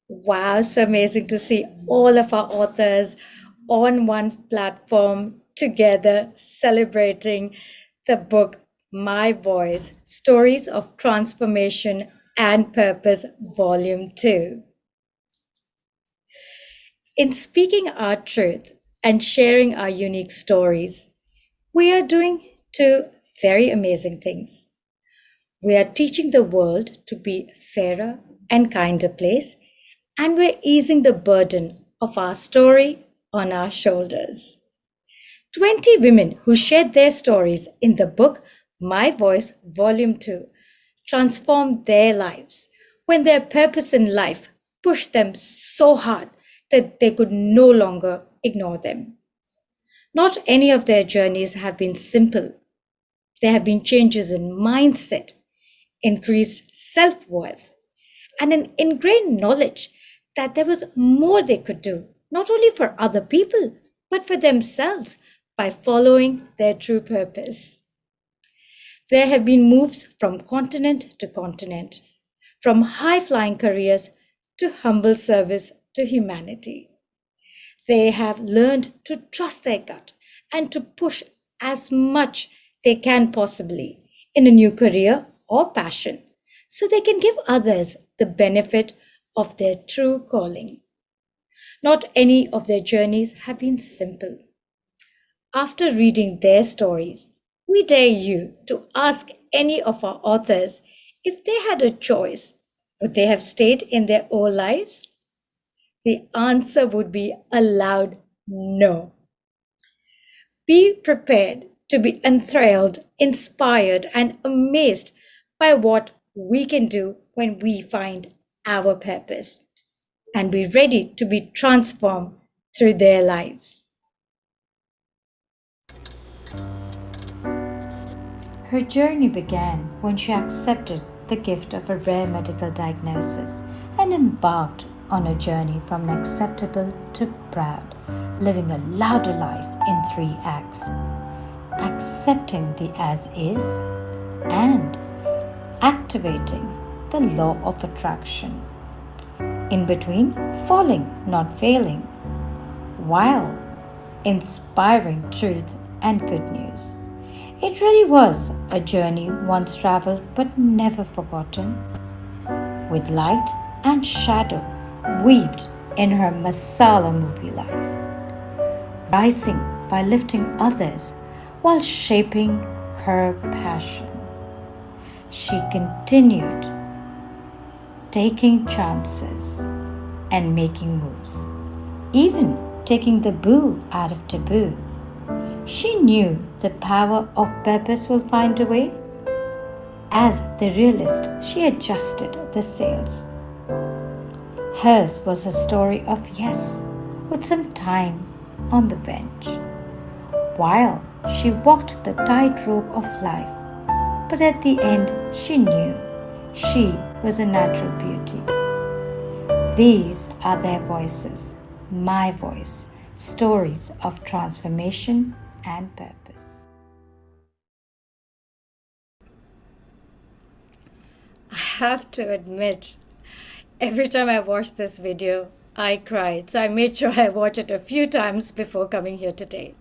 Wow, so amazing to see all of our authors on one platform together celebrating the book My Voice Stories of Transformation and Purpose, Volume 2. In speaking our truth and sharing our unique stories, we are doing two very amazing things. We are teaching the world to be a fairer and kinder place, and we're easing the burden of our story on our shoulders. 20 women who shared their stories in the book My Voice, Volume 2, transformed their lives when their purpose in life pushed them so hard that they could no longer ignore them. Not any of their journeys have been simple. There have been changes in mindset, increased self worth, and an ingrained knowledge that there was more they could do, not only for other people, but for themselves by following their true purpose. There have been moves from continent to continent, from high flying careers to humble service to humanity. They have learned to trust their gut and to push as much they can possibly in a new career or passion so they can give others the benefit of their true calling. Not any of their journeys have been simple. After reading their stories, we dare you to ask any of our authors if they had a choice, would they have stayed in their old lives? The answer would be a loud no. Be prepared to be enthralled, inspired, and amazed by what we can do when we find our purpose, and be ready to be transformed through their lives. Her journey began when she accepted the gift of a rare medical diagnosis and embarked on a journey from acceptable to proud, living a louder life in 3 acts: accepting the as is and activating the law of attraction. In between, falling, not failing, while inspiring truth and good news. It really was a journey once traveled but never forgotten, with light and shadow weaved in her masala movie life, rising by lifting others while shaping her passion. She continued taking chances and making moves, even taking the boo out of taboo. She knew the power of purpose will find a way. As the realist, she adjusted the sails. Hers was a story of yes, with some time on the bench, while she walked the tightrope of life. But at the end, she knew she was a natural beauty. These are their voices, my voice, stories of transformation and purpose. I have to admit, every time I watched this video, I cried. So I made sure I watched it a few times before coming here today.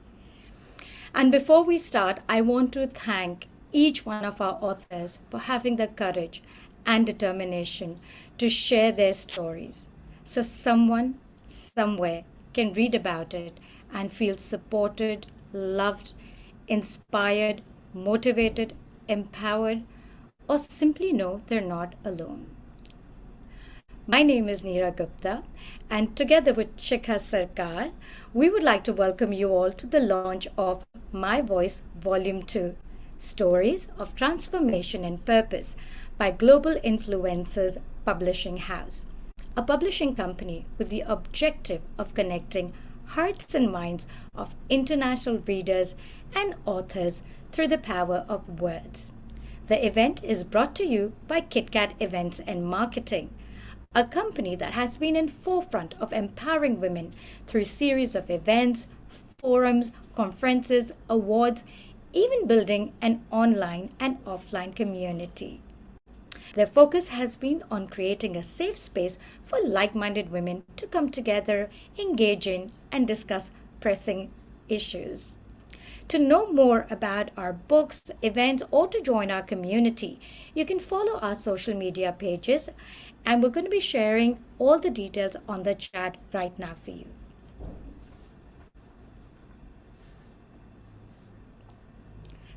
And before we start, I want to thank each one of our authors for having the courage and determination to share their stories so someone, somewhere, can read about it and feel supported, loved, inspired, motivated, empowered, or simply know they're not alone. My name is Nira Gupta, and together with Shikha Sarkar, we would like to welcome you all to the launch of My Voice Volume 2 Stories of Transformation and Purpose by Global Influencers Publishing House, a publishing company with the objective of connecting hearts and minds of international readers and authors through the power of words. The event is brought to you by KitKat Events and Marketing, a company that has been in forefront of empowering women through a series of events, forums, conferences, awards, even building an online and offline community. Their focus has been on creating a safe space for like minded women to come together, engage in, and discuss pressing issues. To know more about our books, events, or to join our community, you can follow our social media pages, and we're going to be sharing all the details on the chat right now for you.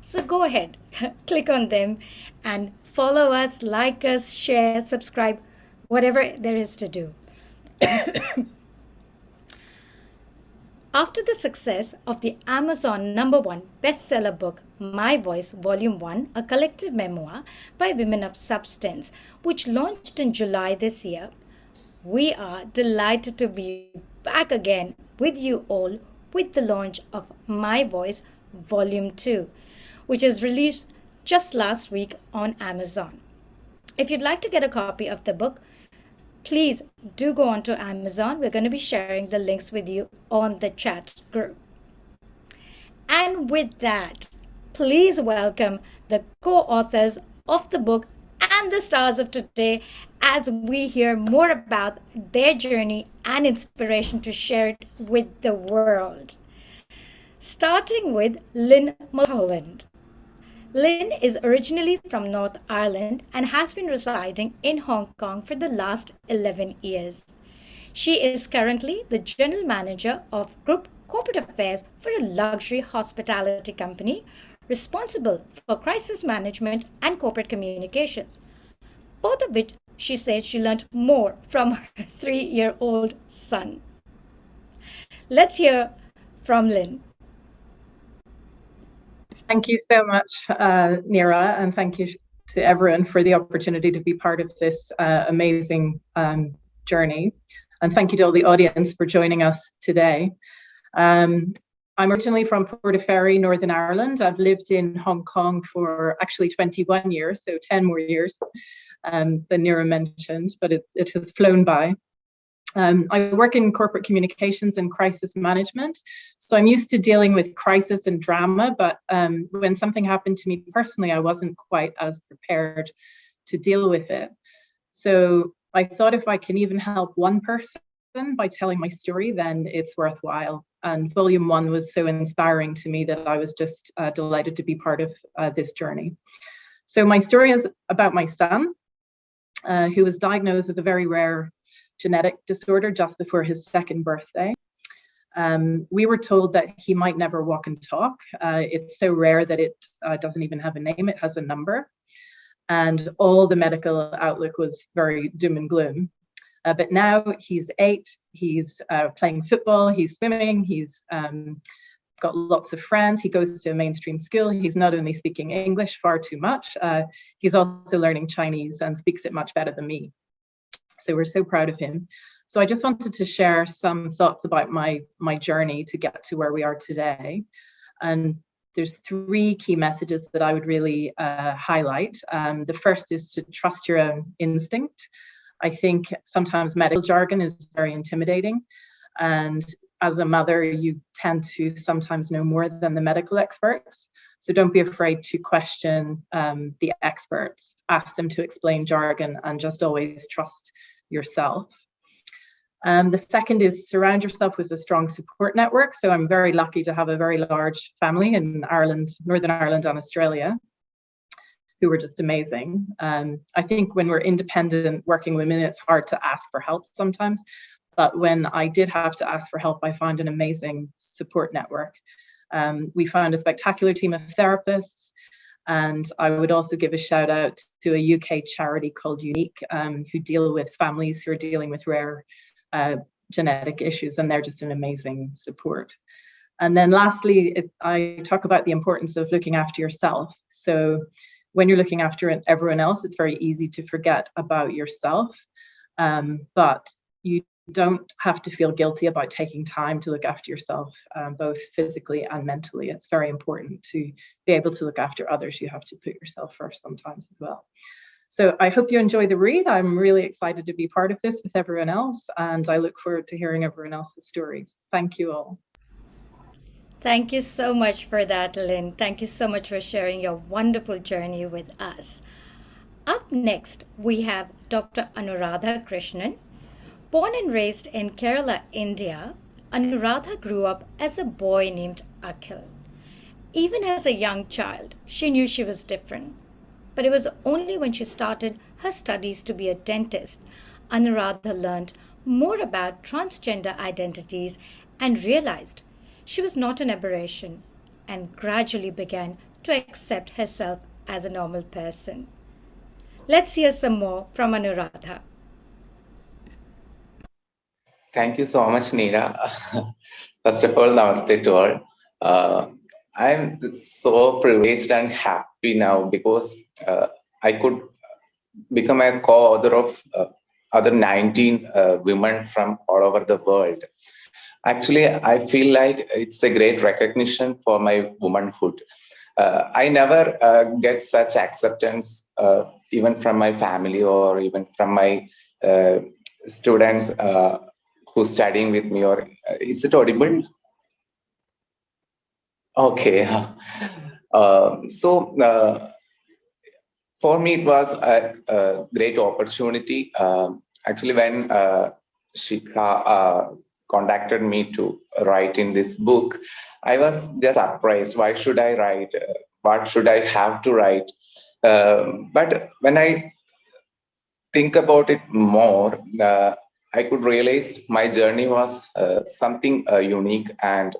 So go ahead, click on them and follow us, like us, share, subscribe, whatever there is to do. After the success of the Amazon #1 bestseller book, My Voice Volume 1, a collective memoir by women of substance, which launched in July this year, we are delighted to be back again with you all with the launch of My Voice Volume 2, which is released just last week on Amazon. If you'd like to get a copy of the book, please do go on to Amazon. We're going to be sharing the links with you on the chat group. And with that, please welcome the co-authors of the book and the stars of today as we hear more about their journey and inspiration to share it with the world. Starting with Lena Couple. Lynn is originally from North Ireland and has been residing in Hong Kong for the last 11 years. She is currently the general manager of Group Corporate Affairs for a luxury hospitality company responsible for crisis management and corporate communications, both of which she said she learned more from her 3-year-old son. Let's hear from Lynn. Thank you so much, Nira, and thank you to everyone for the opportunity to be part of this amazing journey. And thank you to all the audience for joining us today. I'm originally from Portaferry, Northern Ireland. I've lived in Hong Kong for actually 21 years, so 10 more years than Nira mentioned, but it has flown by. I work in corporate communications and crisis management, so I'm used to dealing with crisis and drama, but when something happened to me personally, I wasn't quite as prepared to deal with it. So I thought if I can even help one person by telling my story, then it's worthwhile. And Volume 1 was so inspiring to me that I was just delighted to be part of this journey. So my story is about my son, who was diagnosed with a very rare genetic disorder just before his 2nd birthday. We were told that he might never walk and talk. It's so rare that it doesn't even have a name, it has a number. And all the medical outlook was very doom and gloom. But now he's 8, he's playing football, he's swimming, he's got lots of friends, he goes to a mainstream school, he's not only speaking English far too much, he's also learning Chinese and speaks it much better than me. So we're so proud of him. So I just wanted to share some thoughts about my journey to get to where we are today. And there's 3 key messages that I would really highlight. The first is to trust your own instinct. I think sometimes medical jargon is very intimidating. And as a mother, you tend to sometimes know more than the medical experts. So don't be afraid to question the experts, ask them to explain jargon, and just always trust yourself. The second is surround yourself with a strong support network. So I'm very lucky to have a very large family in Ireland, Northern Ireland and Australia, who were just amazing. I think when we're independent working women, it's hard to ask for help sometimes. But when I did have to ask for help, I found an amazing support network. We found a spectacular team of therapists. And I would also give a shout out to a UK charity called Unique, who deal with families who are dealing with rare genetic issues. And they're just an amazing support. And then lastly, I talk about the importance of looking after yourself. So when you're looking after everyone else, it's very easy to forget about yourself. But you don't have to feel guilty about taking time to look after yourself, both physically and mentally. It's very important to be able to look after others. You have to put yourself first sometimes as well. So I hope you enjoy the read. I'm really excited to be part of this with everyone else, and I look forward to hearing everyone else's stories. Thank you all. Thank you so much for that, Lynn. Thank you so much for sharing your wonderful journey with us. Up next, we have Dr. Anuradha Krishnan. Born and raised in Kerala, India, Anuradha grew up as a boy named Akhil. Even as a young child, she knew she was different. But it was only when she started her studies to be a dentist, Anuradha learned more about transgender identities and realized she was not an aberration and gradually began to accept herself as a normal person. Let's hear some more from Anuradha. Thank you so much, Nira. First of all, namaste to all. I'm so privileged and happy now because I could become a co-author of other 19 women from all over the world. Actually, I feel like it's a great recognition for my womanhood. I never get such acceptance, even from my family or even from my students who's studying with me. Or is it audible? Okay. So for me, it was a great opportunity. Actually, when Shikha contacted me to write in this book, I was just surprised. Why should I write? What should I have to write? But when I think about it more, I could realize my journey was something unique, and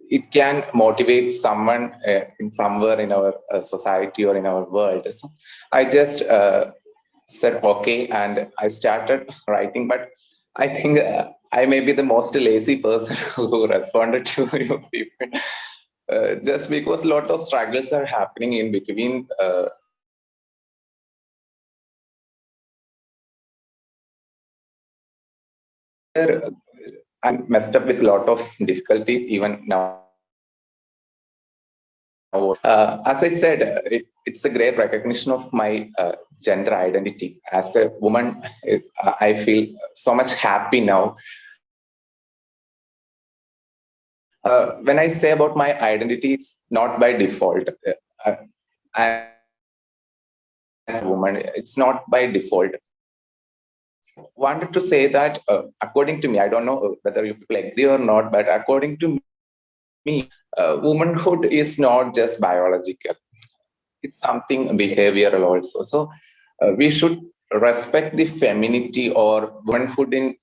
it can motivate someone in somewhere in our society or in our world. So I just said okay, and I started writing. But I think I may be the most lazy person who responded to you people, just because a lot of struggles are happening in between. I'm messed up with a lot of difficulties even now. As I said, it's a great recognition of my gender identity. As a woman, I feel so much happy now. When I say about my identity, it's not by default. I, as a woman, it's not by default. Wanted to say that, according to me, I don't know whether you people agree or not, but according to me, womanhood is not just biological. It's something behavioral also. So we should respect the femininity or womanhood in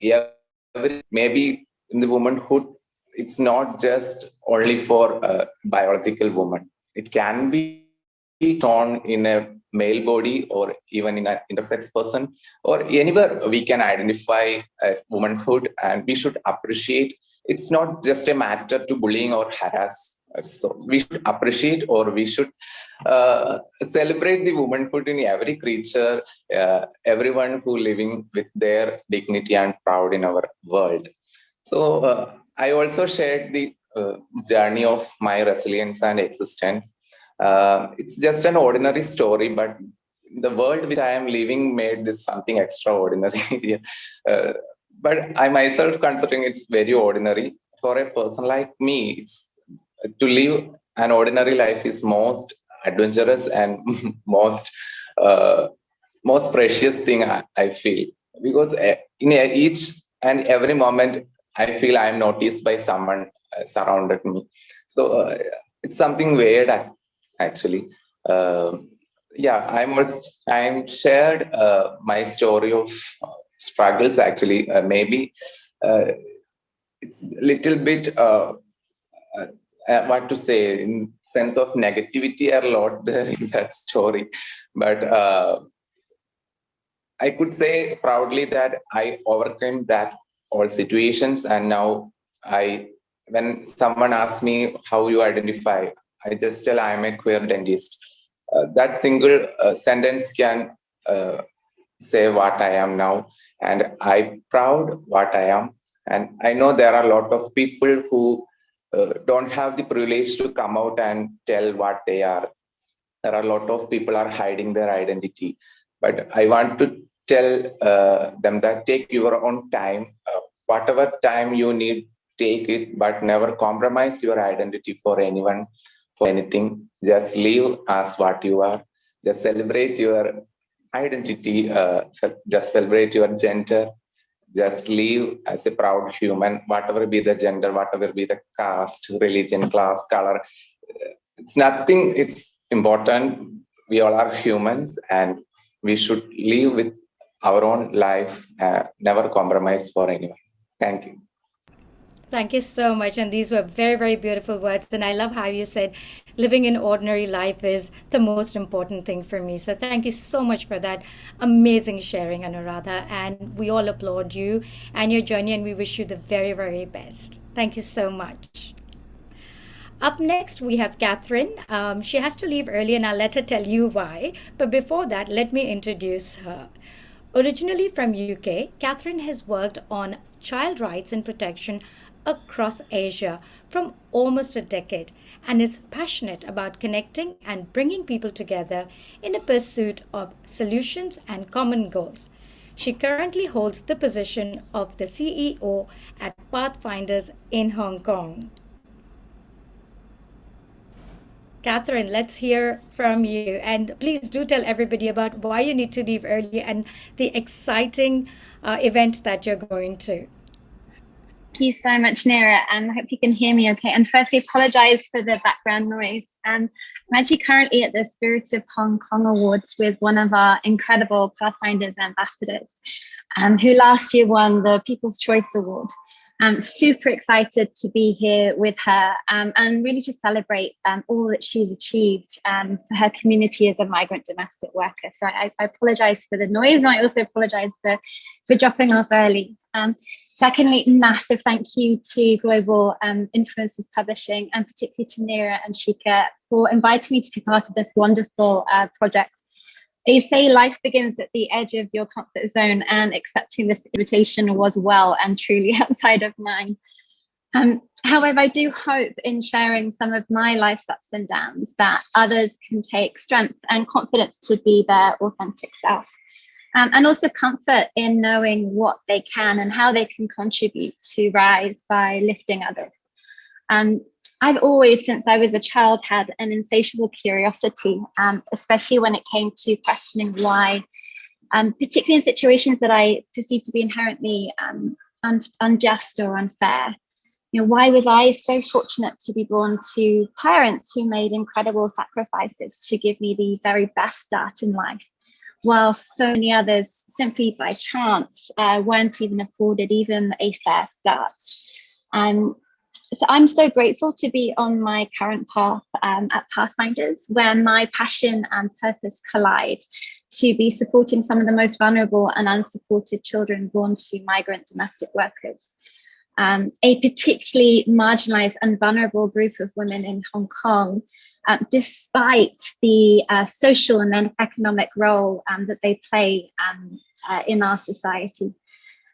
every, maybe in the womanhood, it's not just only for a biological woman. It can be shown in a male body or even in an intersex person, or anywhere we can identify a womanhood, and we should appreciate. It's not just a matter to bullying or harass. So we should appreciate, or we should celebrate the womanhood in every creature, everyone who living with their dignity and proud in our world. So I also shared the journey of my resilience and existence. It's just an ordinary story, but the world which I am living made this something extraordinary. But I myself considering it's very ordinary. For a person like me, it's to live an ordinary life is most adventurous and most most precious thing I feel, because in each and every moment I feel I am noticed by someone surrounded me. So it's something weird actually. Uh, yeah, I'm shared my story of struggles actually. Maybe it's a little bit what to say, in sense of negativity are a lot there in that story, but I could say proudly that I overcame that all situations, and now when someone asks me how you identify, I just tell I am a queer dentist. That single sentence can say what I am now, and I'm proud what I am. And I know there are a lot of people who don't have the privilege to come out and tell what they are. There are a lot of people are hiding their identity, but I want to tell them that take your own time, whatever time you need, take it, but never compromise your identity for anyone, for anything. Just live as what you are. Just celebrate your identity, just celebrate your gender, just live as a proud human, whatever be the gender, whatever be the caste, religion, class, color. It's nothing, it's important. We all are humans and we should live with our own life, never compromise for anyone. Thank you. Thank you so much. And these were very, very beautiful words. And I love how you said living an ordinary life is the most important thing for me. So thank you so much for that amazing sharing, Anuradha. And we all applaud you and your journey, and we wish you the very, very best. Thank you so much. Up next, we have Catherine. She has to leave early, and I'll let her tell you why. But before that, let me introduce her. Originally from UK, Catherine has worked on child rights and protection across Asia from almost a decade and is passionate about connecting and bringing people together in a pursuit of solutions and common goals. She currently holds the position of the CEO at Pathfinders in Hong Kong. Catherine, let's hear from you. And please do tell everybody about why you need to leave early and the exciting event that you're going to. Thank you so much, Nira, and I hope you can hear me okay. And firstly, apologize for the background noise. I'm actually currently at the Spirit of Hong Kong Awards with one of our incredible Pathfinders ambassadors, who last year won the People's Choice Award. I'm super excited to be here with her and really to celebrate all that she's achieved for her community as a migrant domestic worker. So I apologize for the noise, and I also apologize for dropping off early. Secondly, massive thank you to Global Influencers Publishing, and particularly to Nira and Shika for inviting me to be part of this wonderful project. They say life begins at the edge of your comfort zone, and accepting this invitation was well and truly outside of mine. However, I do hope in sharing some of my life's ups and downs that others can take strength and confidence to be their authentic self. And also comfort in knowing what they can and how they can contribute to rise by lifting others. I've always, since I was a child, had an insatiable curiosity, especially when it came to questioning why, particularly in situations that I perceived to be inherently unjust or unfair. You know, why was I so fortunate to be born to parents who made incredible sacrifices to give me the very best start in life, while so many others, simply by chance, weren't even afforded even a fair start. So I'm so grateful to be on my current path at Pathfinders, where my passion and purpose collide to be supporting some of the most vulnerable and unsupported children born to migrant domestic workers. A particularly marginalized and vulnerable group of women in Hong Kong, despite the social and economic role that they play in our society.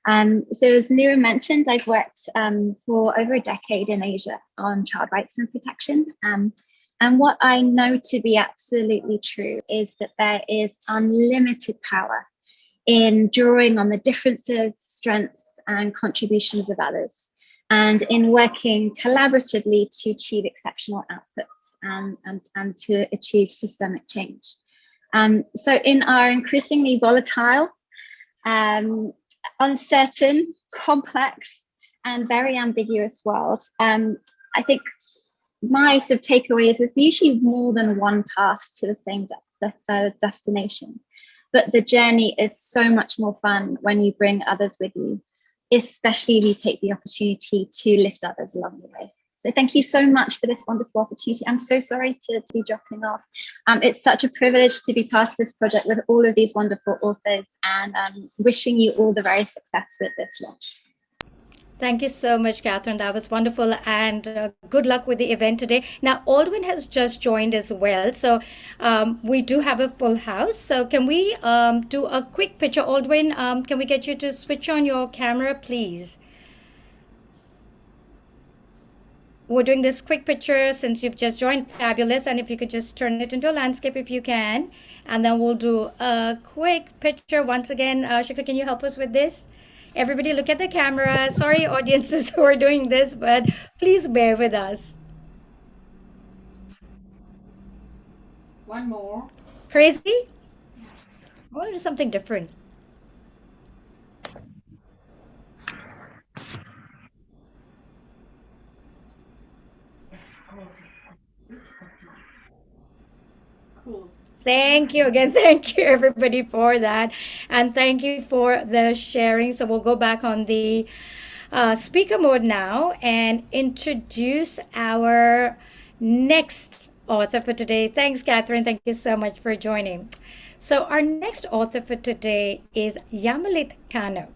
So as Nira mentioned, I've worked for over a decade in Asia on child rights and protection. And what I know to be absolutely true is that there is unlimited power in drawing on the differences, strengths, and contributions of others, and in working collaboratively to achieve exceptional outputs and to achieve systemic change. So in our increasingly volatile, uncertain, complex, and very ambiguous world, I think my sort of takeaway is there's usually more than one path to the same destination. But the journey is so much more fun when you bring others with you, especially if you take the opportunity to lift others along the way. So thank you so much for this wonderful opportunity. I'm so sorry to be dropping off. It's such a privilege to be part of this project with all of these wonderful authors, and wishing you all the very success with this launch. Thank you so much, Catherine. That was wonderful, and good luck with the event today. Now, Aldwin has just joined as well, so we do have a full house. So can we do a quick picture? Aldwin, can we get you to switch on your camera, please? We're doing this quick picture since you've just joined. Fabulous. And if you could just turn it into a landscape if you can. And then we'll do a quick picture. Once again, Shika, can you help us with this? Everybody look at the camera. Sorry, audiences who are doing this, but please bear with us. One more. Crazy? I want to do something different. Thank you again. Thank you, everybody, for that. And thank you for the sharing. So we'll go back on the speaker mode now and introduce our next author for today. Thanks, Catherine. Thank you so much for joining. So, our next author for today is Yamalita Kano.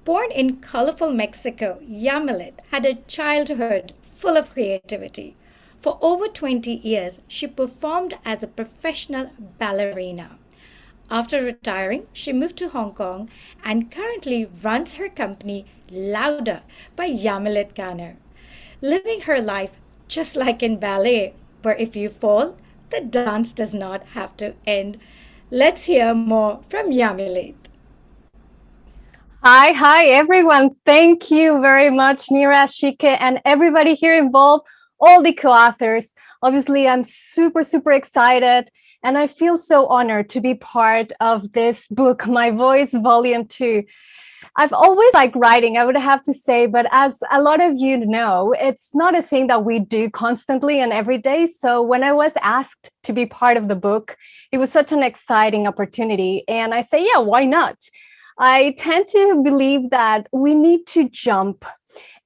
Born in colorful Mexico, Yamilet had a childhood full of creativity. For over 20 years, she performed as a professional ballerina. After retiring, she moved to Hong Kong and currently runs her company Louder by Yamilet Kano, living her life just like in ballet, where if you fall, the dance does not have to end. Let's hear more from Yamilet. Hi, everyone. Thank you very much, Nira, Shike, and everybody here involved, all the co-authors. Obviously, I'm super excited, and I feel so honored to be part of this book, My Voice, Volume 2. I've always liked writing, I would have to say, but as a lot of you know, it's not a thing that we do constantly and every day. So when I was asked to be part of the book, it was such an exciting opportunity. And I say, yeah, why not? I tend to believe that we need to jump,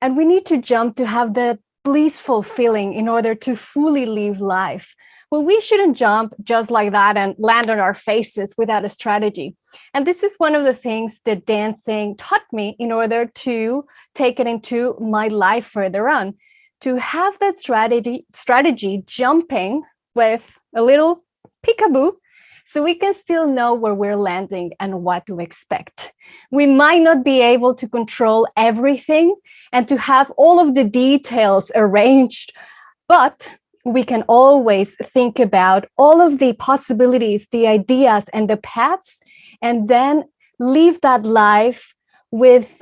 and we need to jump to have the blissful feeling in order to fully live life. Well, we shouldn't jump just like that and land on our faces without a strategy. And this is one of the things that dancing taught me in order to take it into my life further on, to have that strategy jumping with a little peekaboo, so we can still know where we're landing and what to expect. We might not be able to control everything and to have all of the details arranged, but we can always think about all of the possibilities, the ideas, and the paths, and then live that life with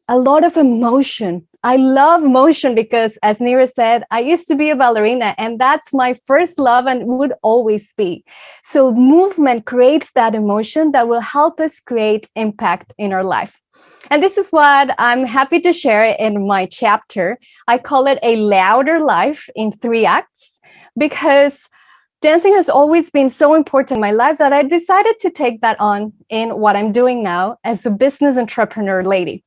a lot of emotion. I love motion because, as Nira said, I used to be a ballerina, and that's my first love and would always be. So movement creates that emotion that will help us create impact in our life. And this is what I'm happy to share in my chapter. I call it a louder life in 3 acts, because dancing has always been so important in my life that I decided to take that on in what I'm doing now as a business entrepreneur lady.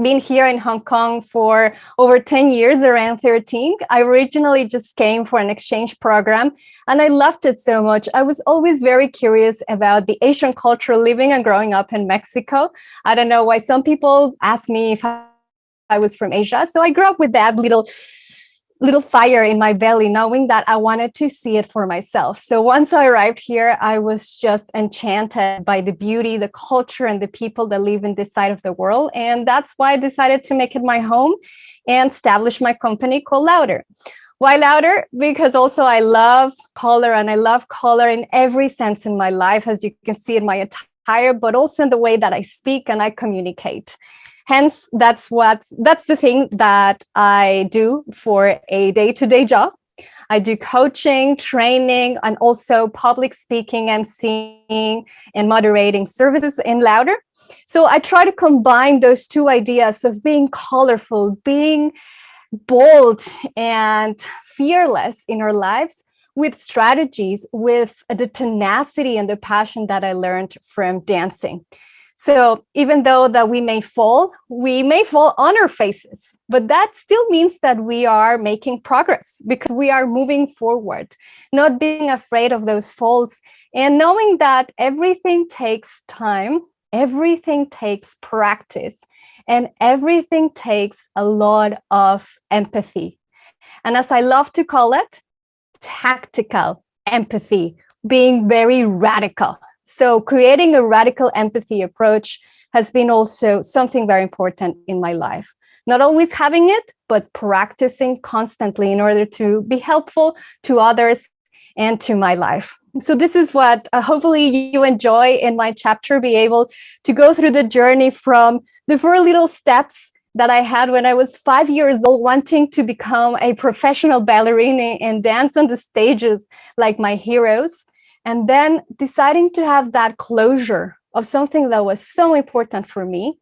Been here in Hong Kong for over 10 years, around 13. I originally just came for an exchange program, and I loved it so much. I was always very curious about the Asian culture living and growing up in Mexico. I don't know why some people ask me if I was from Asia. So I grew up with that little fire in my belly, knowing that I wanted to see it for myself. So once I arrived here, I was just enchanted by the beauty, the culture, and the people that live in this side of the world. And that's why I decided to make it my home and establish my company called Louder. Why Louder? Because also I love color, and I love color in every sense in my life, as you can see in my attire, but also in the way that I speak and I communicate. Hence, that's the thing that I do for a day-to-day job. I do coaching, training, and also public speaking, emceeing, and moderating services in Louder. So I try to combine those 2 ideas of being colorful, being bold, and fearless in our lives with strategies, with the tenacity and the passion that I learned from dancing. So even though that we may fall on our faces, but that still means that we are making progress because we are moving forward, not being afraid of those falls, and knowing that everything takes time, everything takes practice, and everything takes a lot of empathy. And as I love to call it, tactical empathy, being very radical. So creating a radical empathy approach has been also something very important in my life. Not always having it, but practicing constantly in order to be helpful to others and to my life. So this is what hopefully you enjoy in my chapter, be able to go through the journey from the 4 little steps that I had when I was 5 years old, wanting to become a professional ballerina and dance on the stages like my heroes, and then deciding to have that closure of something that was so important for me,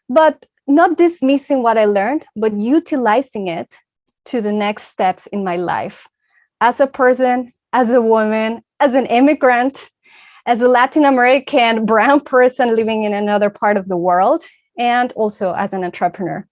but not dismissing what I learned, but utilizing it to the next steps in my life as a person, as a woman, as an immigrant, as a Latin American brown person living in another part of the world, and also as an entrepreneur.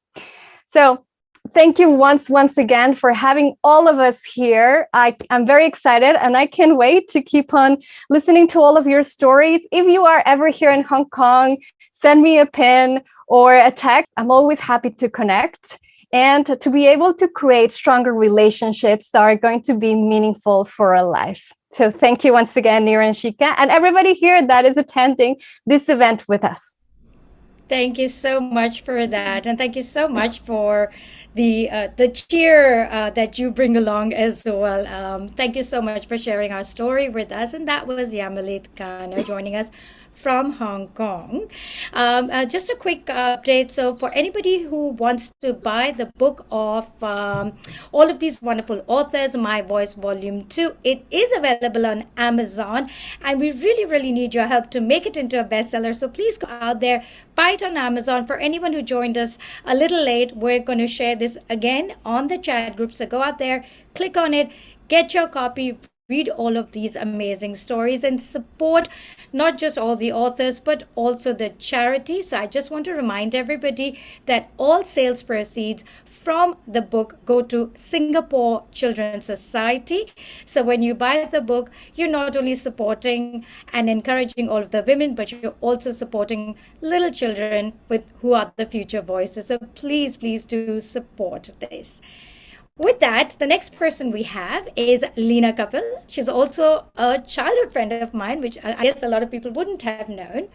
So thank you once again for having all of us here. I'm very excited and I can't wait to keep on listening to all of your stories. If you are ever here in Hong Kong, send me a pin or a text. I'm always happy to connect and to be able to create stronger relationships that are going to be meaningful for our lives. So thank you once again, Nira and Shika, and everybody here that is attending this event with us. Thank you so much for that, and thank you so much for the cheer that you bring along as well. Thank you so much for sharing our story with us, and that was Yamalita Kano joining us from Hong Kong. Just a quick update. So for anybody who wants to buy the book of all of these wonderful authors, My Voice Volume 2, it is available on Amazon, and we really need your help to make it into a bestseller. So please go out there, buy it on Amazon. For anyone who joined us a little late, we're going to share this again on the chat group. So go out there, click on it, get your copy, read all of these amazing stories, and support not just all the authors but also the charity. So I just want to remind everybody that all sales proceeds from the book go to Singapore Children's Society. So when you buy the book, you're not only supporting and encouraging all of the women, but you're also supporting little children who are the future voices. So please do support this. With that, the next person we have is Lena Couple. She's also a childhood friend of mine, which I guess a lot of people wouldn't have known.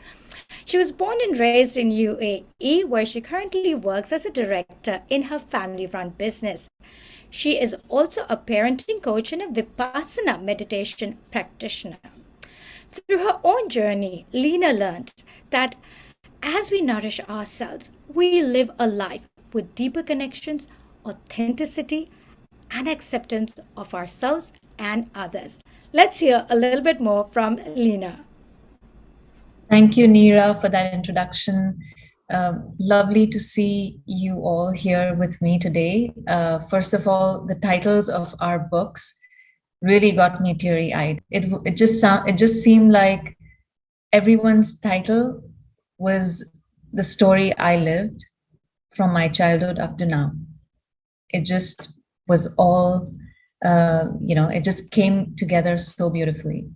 She was born and raised in UAE, where she currently works as a director in her family-run business. She is also a parenting coach and a Vipassana meditation practitioner. Through her own journey, Lena learned that as we nourish ourselves, we live a life with deeper connections, authenticity, and acceptance of ourselves and others. Let's hear a little bit more from Lena. Thank you, Nira, for that introduction. Lovely to see you all here with me today. First of all, the titles of our books really got me teary-eyed. It just seemed like everyone's title was the story I lived from my childhood up to now. It just was all, it just came together so beautifully.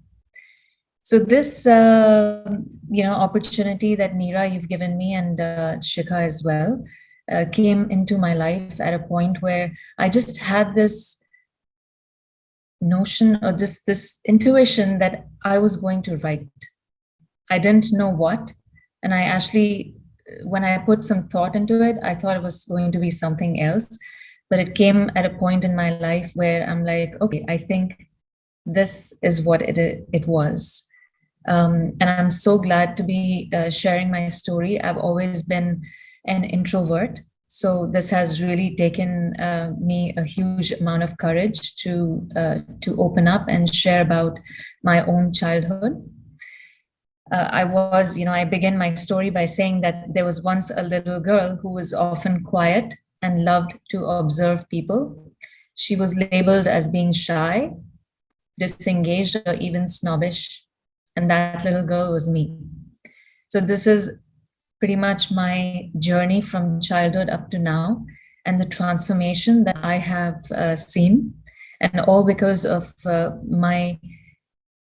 So this, opportunity that Nira, you've given me, and Shikha as well, came into my life at a point where I just had this notion or just this intuition that I was going to write. I didn't know what, and I actually, when I put some thought into it, I thought it was going to be something else. But it came at a point in my life where I'm like, okay, I think this is what it was. And I'm so glad to be sharing my story. I've always been an introvert. So this has really taken me a huge amount of courage to open up and share about my own childhood. I began my story by saying that there was once a little girl who was often quiet and loved to observe people. She was labeled as being shy, disengaged, or even snobbish. And that little girl was me. So this is pretty much my journey from childhood up to now, and the transformation that I have seen, and all because of my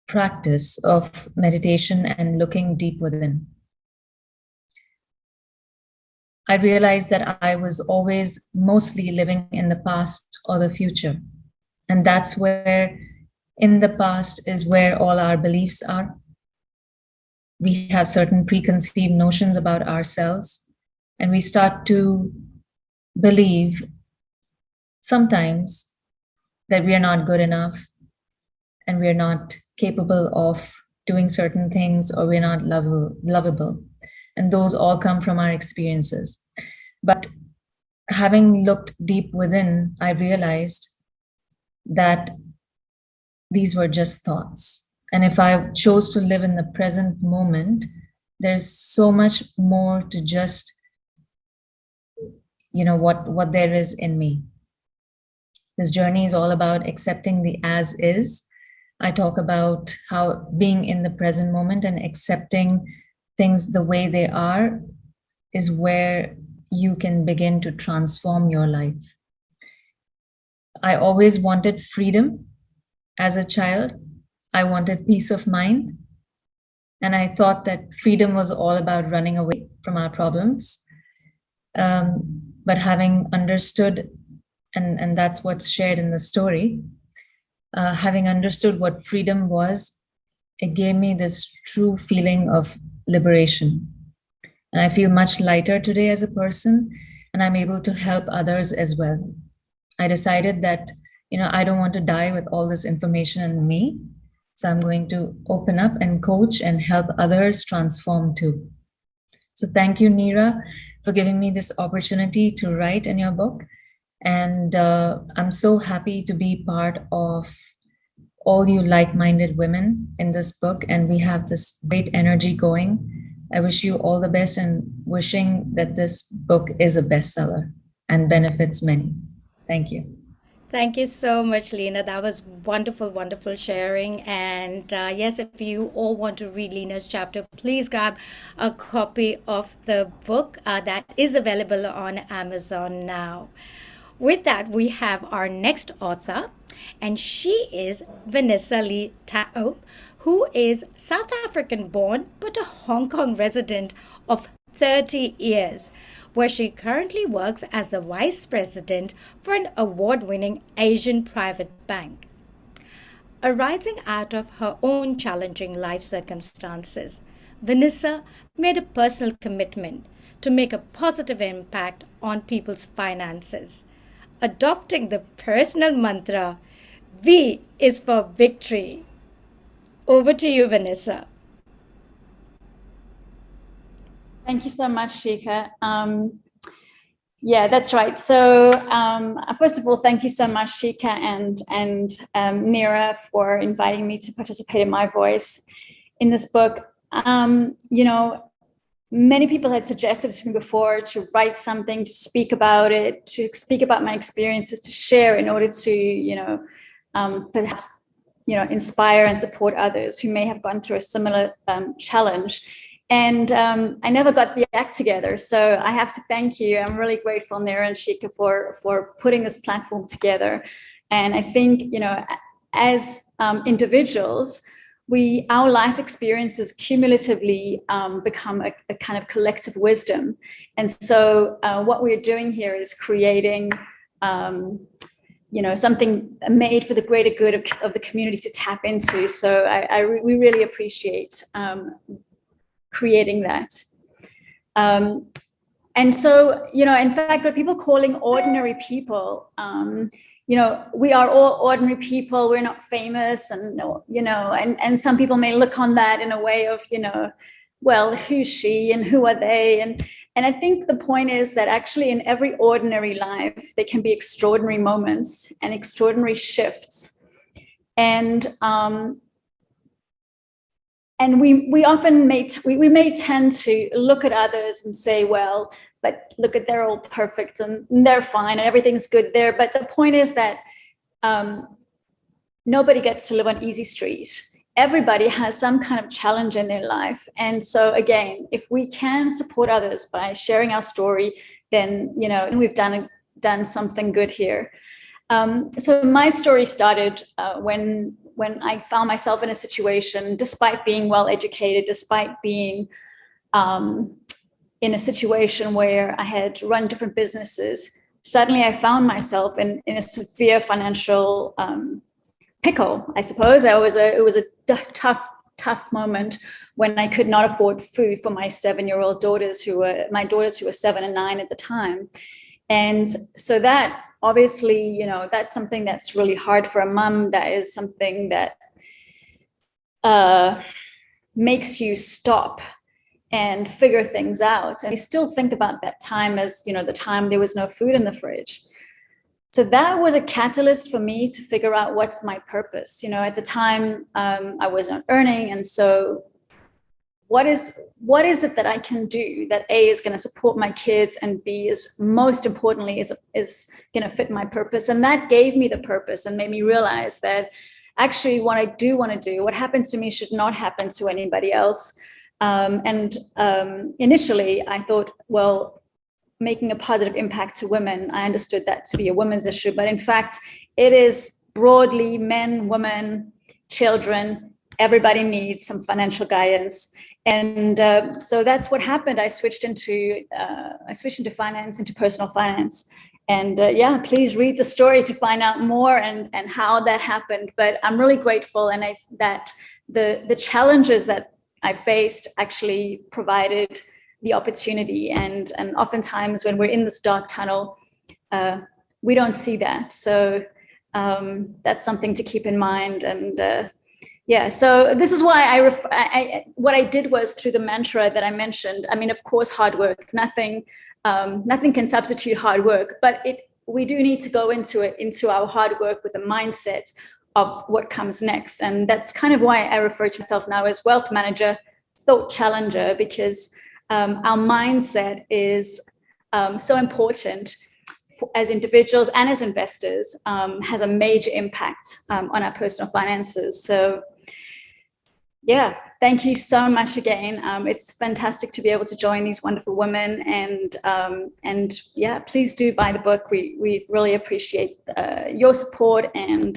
practice of meditation and looking deep within. I realized that I was always mostly living in the past or the future. And that's where, in the past, is where all our beliefs are. We have certain preconceived notions about ourselves, and we start to believe sometimes that we are not good enough, and we are not capable of doing certain things, or we're not lovable. And those all come from our experiences. But having looked deep within, I realized that these were just thoughts. And if I chose to live in the present moment, there's so much more to just, what there is in me. This journey is all about accepting the as is. I talk about how being in the present moment and accepting things the way they are is where you can begin to transform your life. I always wanted freedom as a child. I wanted peace of mind. And I thought that freedom was all about running away from our problems. But having understood, and that's what's shared in the story, having understood what freedom was, it gave me this true feeling of liberation. And I feel much lighter today as a person, and I'm able to help others as well. I decided that, I don't want to die with all this information in me. So I'm going to open up and coach and help others transform too. So thank you, Nira, for giving me this opportunity to write in your book. And I'm so happy to be part of all you like-minded women in this book. And we have this great energy going. I wish you all the best and wishing that this book is a bestseller and benefits many. Thank you. Thank you so much, Lena. That was wonderful, wonderful sharing. And yes, if you all want to read Lena's chapter, please grab a copy of the book that is available on Amazon now. With that, we have our next author, and she is Vanessa Lee Tao, who is South African born but a Hong Kong resident of 30 years, where she currently works as the vice president for an award-winning Asian private bank. Arising out of her own challenging life circumstances, Vanessa made a personal commitment to make a positive impact on people's finances, adopting the personal mantra, V is for victory. Over to you, Vanessa. Thank you so much, Shika. Yeah, that's right. So first of all, thank you so much, Shika and Nira, for inviting me to participate in my voice in this book. Many people had suggested to me before to write something, to speak about it, to speak about my experiences, to share in order to, perhaps, inspire and support others who may have gone through a similar challenge. And I never got the act together. So I have to thank you. I'm really grateful, Nira and Shika, for putting this platform together. And I think, as individuals, our life experiences cumulatively become a kind of collective wisdom. And so what we're doing here is creating, something made for the greater good of the community to tap into. So we really appreciate creating that. And so, in fact, what people calling ordinary people, we are all ordinary people. We're not famous, and some people may look on that in a way of, well, who's she and who are they? And I think the point is that actually in every ordinary life, there can be extraordinary moments and extraordinary shifts. And we often may tend to look at others and say, well, but look at, they're all perfect and they're fine and everything's good there. But the point is that nobody gets to live on easy street. Everybody has some kind of challenge in their life. And so again, if we can support others by sharing our story, then, we've done something good here. So my story started when I found myself in a situation, despite being well-educated, despite being in a situation where I had run different businesses, suddenly I found myself in a severe financial pickle, I suppose. It was a tough moment when I could not afford food for my 7-year-old daughters, who were 7 and 9 at the time. And so that obviously, that's something that's really hard for a mom. That is something that makes you stop and figure things out. And I still think about that time as, the time there was no food in the fridge. so that was a catalyst for me to figure out what's my purpose. At the time, I wasn't earning. And so what is it that I can do that A, is going to support my kids, and B, is most importantly is going to fit my purpose? And that gave me the purpose and made me realize that actually what I do want to do, what happened to me should not happen to anybody else. Initially I thought, well, making a positive impact to women, I understood that to be a women's issue, but in fact, it is broadly men, women, children, everybody needs some financial guidance. And so that's what happened. I switched into finance, into personal finance. And please read the story to find out more and how that happened. But I'm really grateful, and that the challenges that I faced actually provided the opportunity. And oftentimes when we're in this dark tunnel, we don't see that. So that's something to keep in mind. And so this is why what I did was, through the mantra that I mentioned, I mean, of course, hard work, nothing can substitute hard work, but we do need to go into our hard work with a mindset of what comes next. And that's kind of why I refer to myself now as wealth manager, thought challenger, because our mindset is so important as individuals and as investors, has a major impact on our personal finances. So thank you so much again. It's fantastic to be able to join these wonderful women, and please do buy the book. We really appreciate your support, and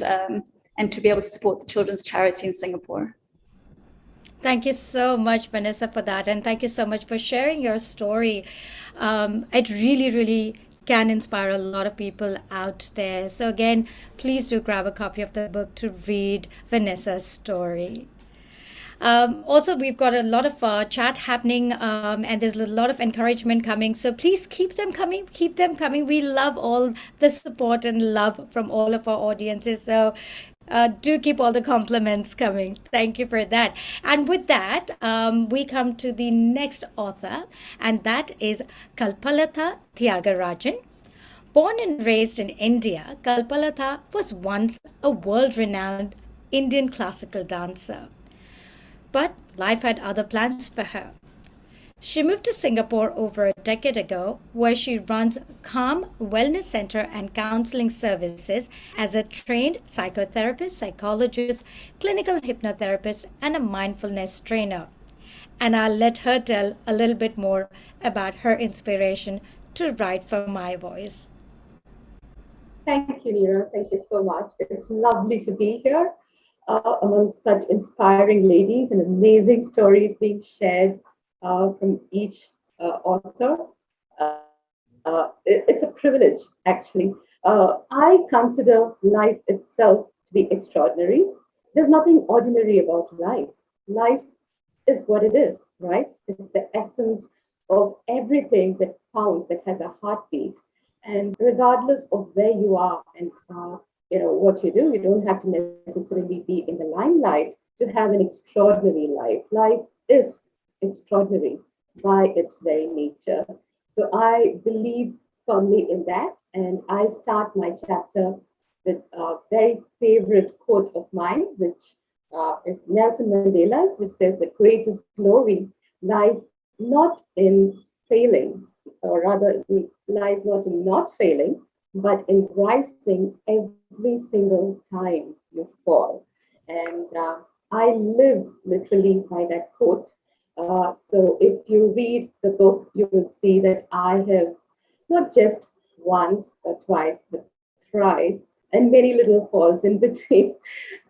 to be able to support the children's charity in Singapore. Thank you so much, Vanessa, for that. And thank you so much for sharing your story. It really, really can inspire a lot of people out there. So again, please do grab a copy of the book to read Vanessa's story. Also, we've got a lot of chat happening, and there's a lot of encouragement coming. So please keep them coming. Keep them coming. We love all the support and love from all of our audiences. So do keep all the compliments coming. Thank you for that. And with that, we come to the next author, and that is Kalpata Thiagarajan. Born and raised in India, Kalpata was once a world-renowned Indian classical dancer. But life had other plans for her. She moved to Singapore over a decade ago, where she runs Calm Wellness Center and Counseling Services as a trained psychotherapist, psychologist, clinical hypnotherapist, and a mindfulness trainer. And I'll let her tell a little bit more about her inspiration to write for My Voice. Thank you, Nira. Thank you so much. It's lovely to be here among such inspiring ladies and amazing stories being shared from each author. It's a privilege, actually. I consider life itself to be extraordinary. There's nothing ordinary about life. Life is what it is, right? It's the essence of everything that counts, that has a heartbeat. And regardless of where you are and what you do, you don't have to necessarily be in the limelight to have an extraordinary life. Life is extraordinary by its very nature. So I believe firmly in that. And I start my chapter with a very favorite quote of mine, which is Nelson Mandela's, which says the greatest glory lies not in failing, or rather it lies not in not failing, but in rising every single time you fall. And I live literally by that quote. So if you read the book, you will see that I have not just once or twice, but thrice, and many little falls in between.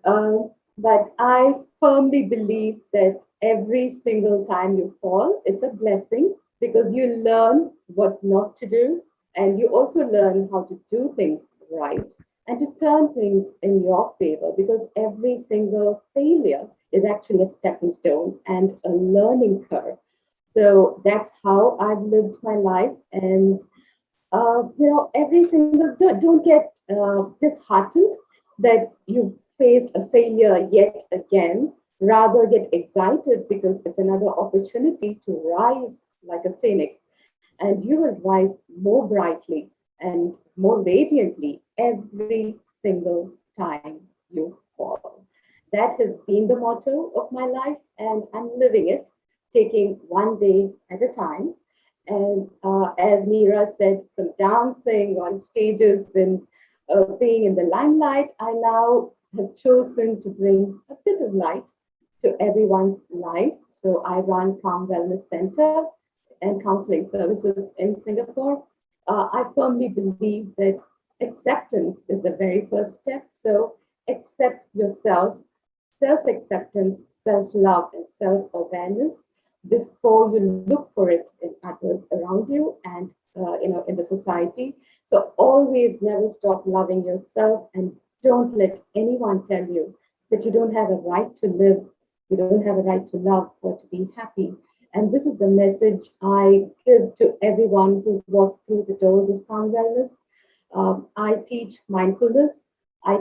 But I firmly believe that every single time you fall, it's a blessing, because you learn what not to do, and you also learn how to do things right and to turn things in your favor, because every single failure is actually a stepping stone and a learning curve. So that's how I've lived my life. And every single, don't get disheartened that you faced a failure yet again. Rather get excited, because it's another opportunity to rise like a phoenix, and you will rise more brightly and more radiantly every single time you fall. That has been the motto of my life, and I'm living it, taking one day at a time. And as Nira said, from dancing on stages and being in the limelight, I now have chosen to bring a bit of light to everyone's life. So I run Calm Wellness Center and counseling services in Singapore. I firmly believe that acceptance is the very first step. So accept yourself, self-acceptance, self-love, and self-awareness before you look for it in others around you and in the society. So always never stop loving yourself, and don't let anyone tell you that you don't have a right to live, you don't have a right to love or to be happy. And this is the message I give to everyone who walks through the doors of Calm Wellness. I teach mindfulness. I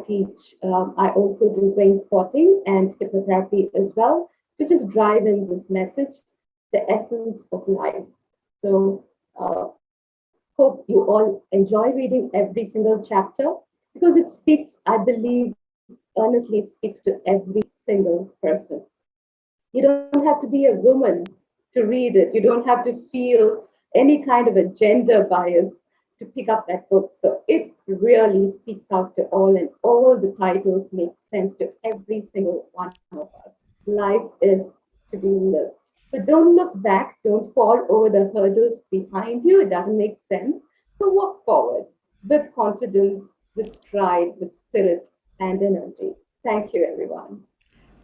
also do brain spotting and hypnotherapy as well to just drive in this message, the essence of life. So, hope you all enjoy reading every single chapter because it speaks, I believe, earnestly, it speaks to every single person. You don't have to be a woman to read it. You don't have to feel any kind of a gender bias to pick up that book. So it really speaks out to all, and all the titles make sense to every single one of us. Life is to be lived. So don't look back, don't fall over the hurdles behind you. It doesn't make sense. So walk forward with confidence, with stride, with spirit and energy. Thank you, everyone.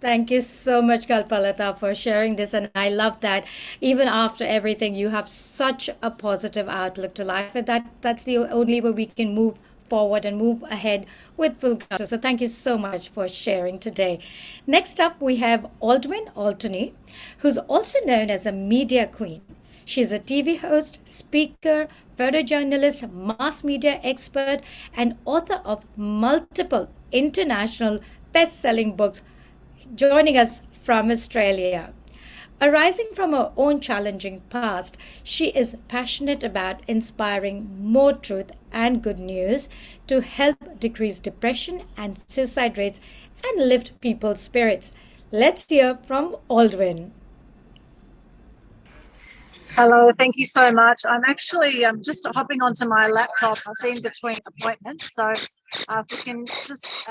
Thank you so much, Kalpalata, for sharing this. And I love that even after everything, you have such a positive outlook to life. And that's the only way we can move forward and move ahead with full gusto. So thank you so much for sharing today. Next up, we have Aldwin Alterney, who's also known as a media queen. She's a TV host, speaker, photojournalist, mass media expert, and author of multiple international best-selling books, joining us from Australia. Arising from her own challenging past, she is passionate about inspiring more truth and good news to help decrease depression and suicide rates and lift people's spirits. Let's hear from Aldwin. Hello, thank you so much. I'm actually just hopping onto my laptop. I've been between appointments, so if we can just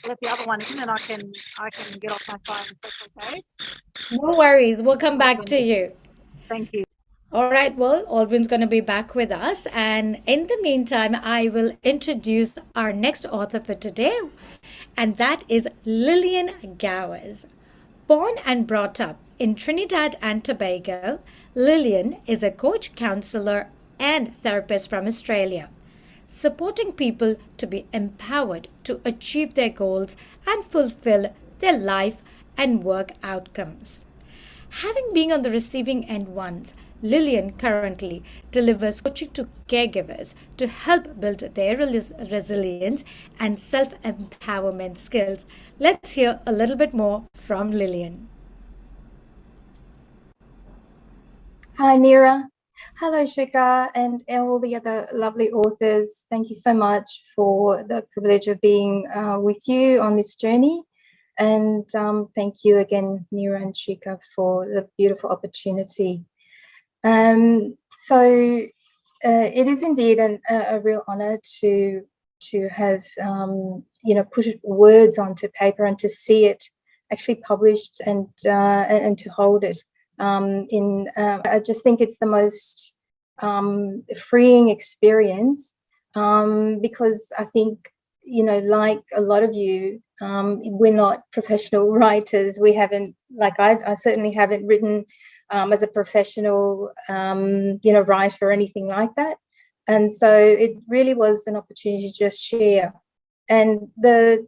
let the other one in, and I can get off my phone if that's okay. No worries, we'll come back to you. Thank you. All right, well, Aldwin's going to be back with us. And in the meantime, I will introduce our next author for today, and that is Lillian Gowers. Born and brought up in Trinidad and Tobago, Lillian is a coach, counselor, and therapist from Australia, supporting people to be empowered to achieve their goals and fulfill their life and work outcomes. Having been on the receiving end once, Lillian currently delivers coaching to caregivers to help build their resilience and self-empowerment skills. Let's hear a little bit more from Lillian. Hi, Nira. Hello, Shrika, and all the other lovely authors. Thank you so much for the privilege of being with you on this journey. And thank you again, Nira and Shrika, for the beautiful opportunity. So it is indeed a real honor to have put words onto paper and to see it actually published and to hold it. I just think it's the most freeing experience because I think, like a lot of you, we're not professional writers. We haven't, like I certainly haven't written as a professional, writer or anything like that. And so it really was an opportunity to just share. And the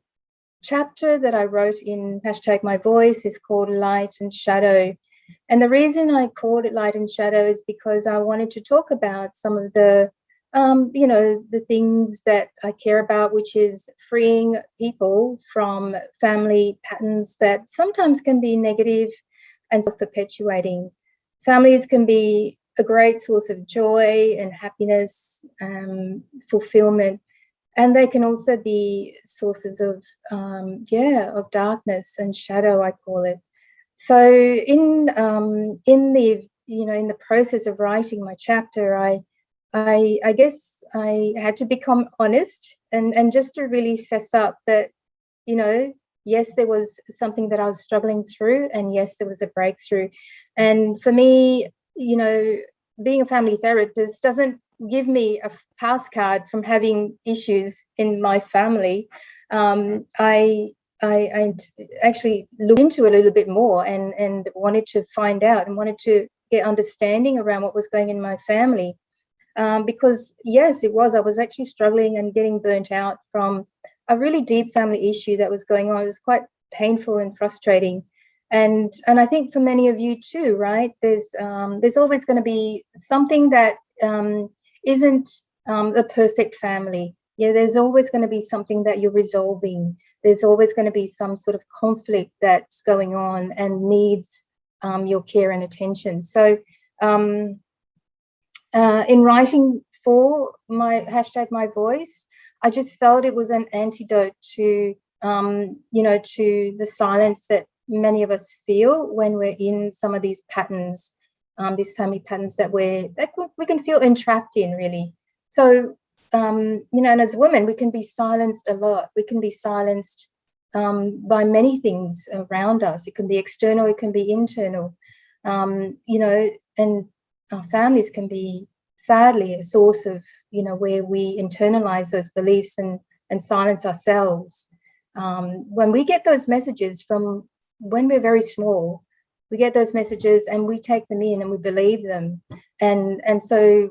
chapter that I wrote in #MyVoice is called Light and Shadow. And the reason I called it Light and Shadow is because I wanted to talk about some of the, the things that I care about, which is freeing people from family patterns that sometimes can be negative and self-perpetuating. Families can be a great source of joy and happiness, fulfillment. And they can also be sources of, of darkness and shadow, I call it. So in the process of writing my chapter, I guess I had to become honest and just to really fess up that, yes, there was something that I was struggling through, and yes, there was a breakthrough. And for me, being a family therapist doesn't give me a pass card from having issues in my family. I actually looked into it a little bit more and wanted to find out and wanted to get understanding around what was going in my family. Because yes, I was actually struggling and getting burnt out from a really deep family issue that was going on. It was quite painful and frustrating. And I think for many of you too, right? There's always going to be something that isn't the perfect family. Yeah, there's always going to be something that you're resolving. There's always going to be some sort of conflict that's going on and needs your care and attention. So in writing for my #myvoice, I just felt it was an antidote to to the silence that many of us feel when we're in some of these patterns, these family patterns that we can feel entrapped in, really. So and as women, we can be silenced a lot. We can be silenced by many things around us. It can be external, it can be internal, and our families can be, sadly, a source of, where we internalize those beliefs and silence ourselves. When we get those messages from when we're very small, we get those messages and we take them in and we believe them. And so,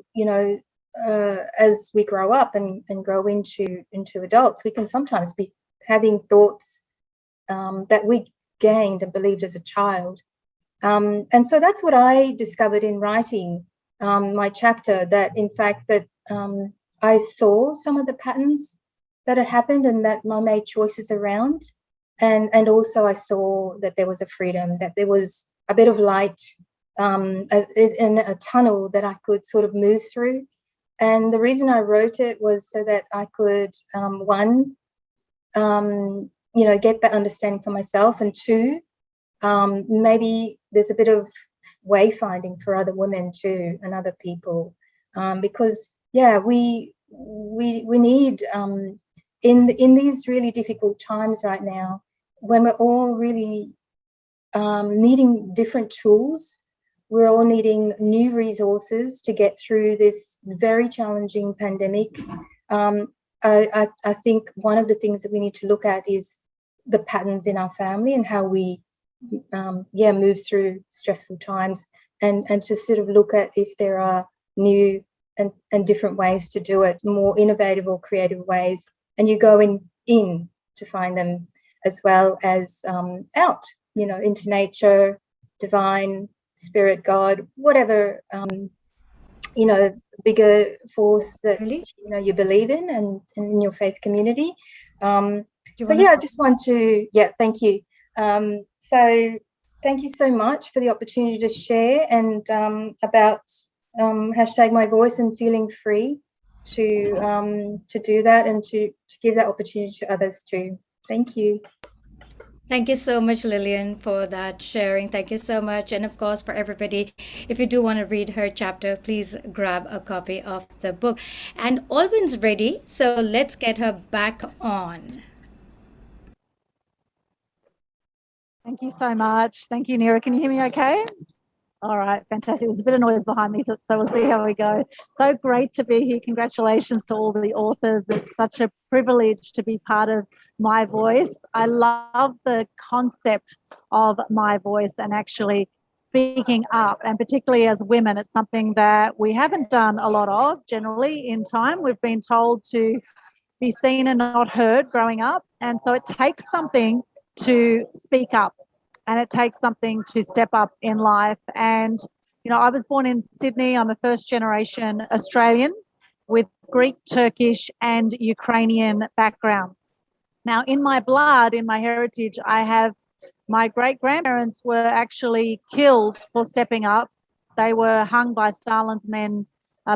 as we grow up and grow into adults, we can sometimes be having thoughts that we gained and believed as a child. And so that's what I discovered in writing my chapter, that in fact that I saw some of the patterns that had happened and that I made choices around. And also I saw that there was a freedom, that there was a bit of light in a tunnel that I could sort of move through. And the reason I wrote it was so that I could, get that understanding for myself, and two, maybe there's a bit of wayfinding for other women too and other people, because we need in these really difficult times right now, when we're all really needing different tools. We're all needing new resources to get through this very challenging pandemic. I think one of the things that we need to look at is the patterns in our family and how we move through stressful times, and to sort of look at if there are new and different ways to do it, more innovative or creative ways. And you go in to find them, as well as out, into nature, divine, spirit, God, whatever, bigger force that you believe in, and in your faith community. I just want to, thank you. So thank you so much for the opportunity to share and about #myvoice and feeling free to do that and to give that opportunity to others too. Thank you. Thank you so much, Lillian, for that sharing. Thank you so much. And of course, for everybody, if you do want to read her chapter, please grab a copy of the book. And Aldwin's ready, so let's get her back on. Thank you so much. Thank you, Nira. Can you hear me okay? All right, fantastic. There's a bit of noise behind me, so we'll see how we go. So great to be here. Congratulations to all the authors. It's such a privilege to be part of My Voice. I love the concept of My Voice and actually speaking up, and particularly as women, it's something that we haven't done a lot of generally in time. We've been told to be seen and not heard growing up, and so it takes something to speak up. And it takes something to step up in life. And, I was born in Sydney. I'm a first-generation Australian with Greek, Turkish, and Ukrainian background. Now, in my blood, in my heritage, I have my great-grandparents were actually killed for stepping up. They were hung by Stalin's men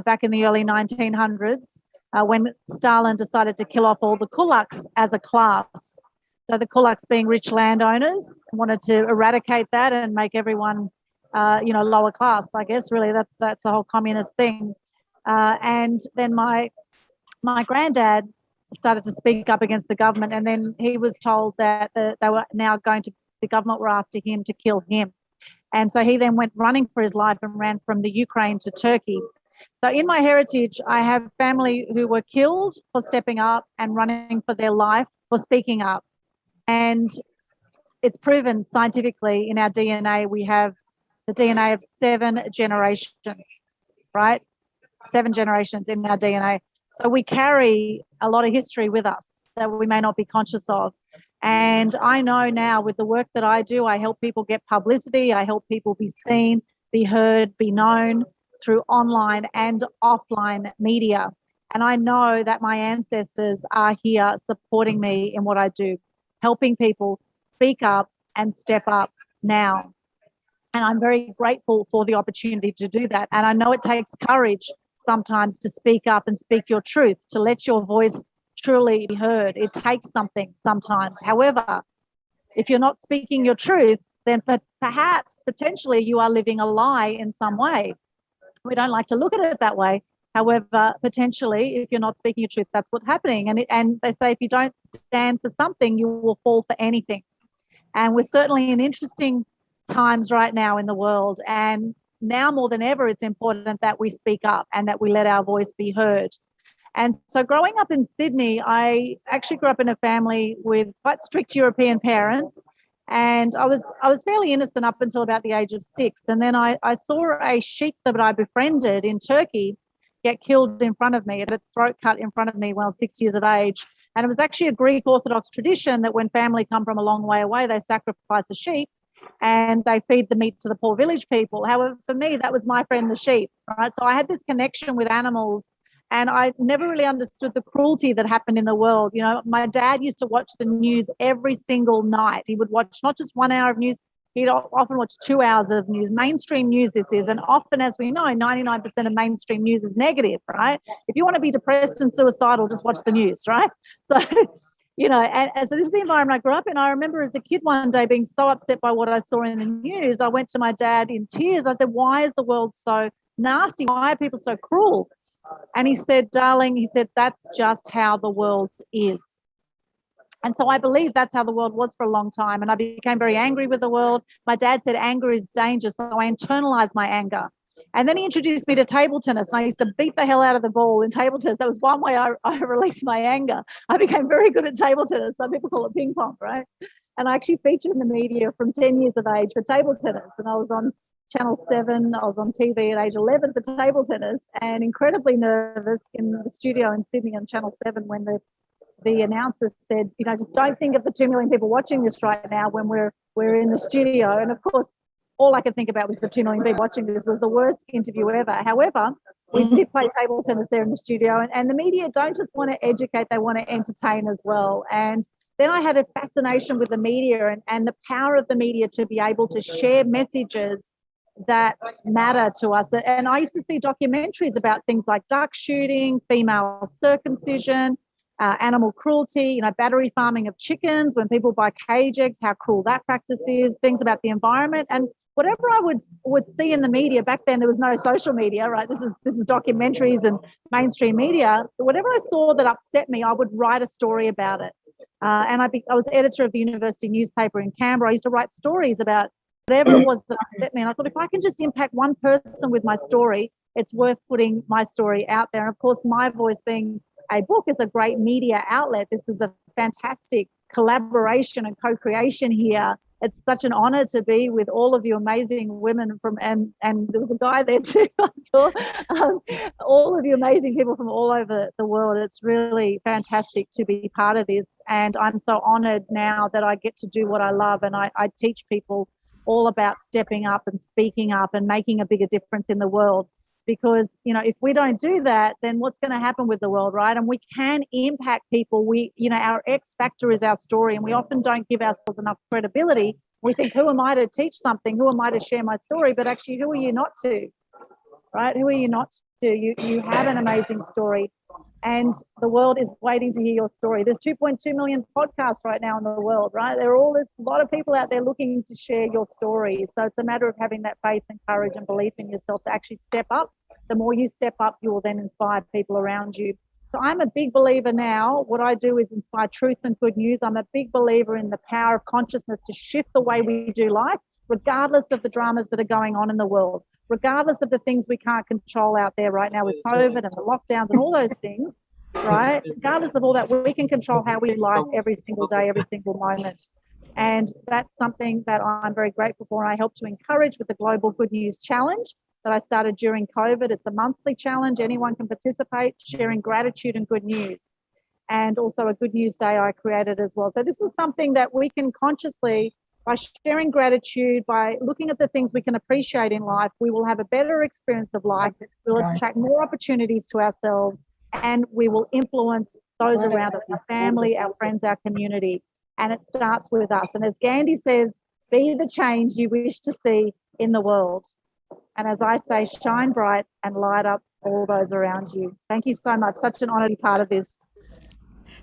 back in the early 1900s when Stalin decided to kill off all the kulaks as a class. So the kulaks, being rich landowners, wanted to eradicate that and make everyone, lower class. I guess really that's the whole communist thing. And then my granddad started to speak up against the government, and then he was told that the government were after him to kill him. And so he then went running for his life and ran from the Ukraine to Turkey. So in my heritage, I have family who were killed for stepping up and running for their life for speaking up. And it's proven scientifically in our DNA, we have the DNA of 7 generations, right? 7 generations in our DNA. So we carry a lot of history with us that we may not be conscious of. And I know now with the work that I do, I help people get publicity. I help people be seen, be heard, be known through online and offline media. And I know that my ancestors are here supporting me in what I do, helping people speak up and step up now. And I'm very grateful for the opportunity to do that. And I know it takes courage sometimes to speak up and speak your truth, to let your voice truly be heard. It takes something sometimes. However, if you're not speaking your truth, then perhaps potentially you are living a lie in some way. We don't like to look at it that way. However, potentially, if you're not speaking your truth, that's what's happening. And they say if you don't stand for something, you will fall for anything. And we're certainly in interesting times right now in the world. And now more than ever, it's important that we speak up and that we let our voice be heard. And so growing up in Sydney, I actually grew up in a family with quite strict European parents. And I was fairly innocent up until about the age of 6. And then I saw a sheik that I befriended in Turkey get killed in front of me, had its throat cut in front of me when I was 6 years of age. And it was actually a Greek Orthodox tradition that when family come from a long way away, they sacrifice a sheep and they feed the meat to the poor village people. However, for me, that was my friend, the sheep, right? So I had this connection with animals, and I never really understood the cruelty that happened in the world. You know, my dad used to watch the news every single night. He would watch not just 1 hour of news, he'd often watch 2 hours of news. Mainstream news this is, and often, as we know, 99% of mainstream news is negative, right? If you want to be depressed and suicidal, just watch the news, right? So, you know, and so this is the environment I grew up in. I remember as a kid one day being so upset by what I saw in the news, I went to my dad in tears. I said, why is the world so nasty? Why are people so cruel? And he said, darling, he said, that's just how the world is. And so I believe that's how the world was for a long time. And I became very angry with the world. My dad said anger is dangerous, so I internalized my anger. And then he introduced me to table tennis. And I used to beat the hell out of the ball in table tennis. That was one way I released my anger. I became very good at table tennis. Some people call it ping pong, right? And I actually featured in the media from 10 years of age for table tennis. And I was on Channel 7, I was on TV at age 11 for table tennis, and incredibly nervous in the studio in Sydney on Channel 7 when the announcer said, you know, just don't think of the 2 million people watching this right now when we're in the studio. And of course, all I could think about was the 2 million people watching this. Was the worst interview ever. However, we did play table tennis there in the studio, and the media don't just want to educate, they want to entertain as well. And then I had a fascination with the media and the power of the media to be able to share messages that matter to us. And I used to see documentaries about things like duck shooting, female circumcision, animal cruelty, you know, battery farming of chickens, when people buy cage eggs, how cruel that practice is, things about the environment. And whatever I would see in the media, back then there was no social media, right? This is documentaries and mainstream media. Whatever I saw that upset me, I would write a story about it. And I was editor of the university newspaper in Canberra. I used to write stories about whatever it was that upset me. And I thought, if I can just impact one person with my story, it's worth putting my story out there. And of course, my voice being a book is a great media outlet. This is a fantastic collaboration and co-creation here. It's such an honor to be with all of you amazing women and there was a guy there too. I saw all of you amazing people from all over the world. It's really fantastic to be part of this. And I'm so honored now that I get to do what I love, and I teach people all about stepping up and speaking up and making a bigger difference in the world. Because, you know, if we don't do that, then what's going to happen with the world, right? And we can impact people. Our X factor is our story, and we often don't give ourselves enough credibility We think, who am I to teach something? Who am I to share my story? But actually, who are you not to, right? Who are you not to? You have an amazing story, and the world is waiting to hear your story. There's 2.2 million podcasts right now in the world, right? There's a lot of people out there looking to share your story. So it's a matter of having that faith and courage and belief in yourself to actually step up. The more you step up, you will then inspire people around you. So I'm a big believer now. What I do is inspire truth and good news. I'm a big believer in the power of consciousness to shift the way we do life, regardless of the dramas that are going on in the world, regardless of the things we can't control out there right now with COVID and the lockdowns and all those things, right? Regardless of all that, we can control how we do life every single day, every single moment. And that's something that I'm very grateful for. And I help to encourage with the Global Good News Challenge that I started during COVID. It's a monthly challenge. Anyone can participate, sharing gratitude and good news. And also a Good News Day I created as well. So this is something that we can consciously, by sharing gratitude, by looking at the things we can appreciate in life, we will have a better experience of life. We'll attract more opportunities to ourselves, and we will influence those around us, our family, our friends, our community. And it starts with us. And as Gandhi says, be the change you wish to see in the world. And as I say, shine bright and light up all those around you. Thank you so much. Such an honor to be part of this.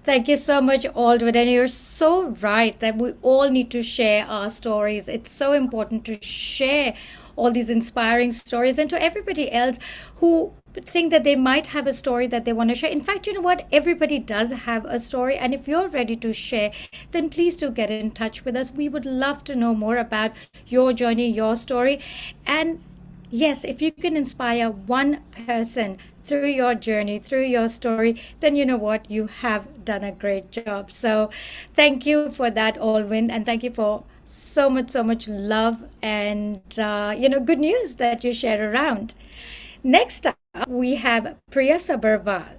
Thank you so much, Aldwin. And you're so right that we all need to share our stories. It's so important to share all these inspiring stories, and to everybody else who think that they might have a story that they want to share. In fact, you know what? Everybody does have a story. And if you're ready to share, then please do get in touch with us. We would love to know more about your journey, your story. And yes, if you can inspire one person through your journey, through your story, then you know what? You have done a great job. So thank you for that, Aldwin. And thank you for so much love and, good news that you share around. Next up, we have Priya Sabrawal.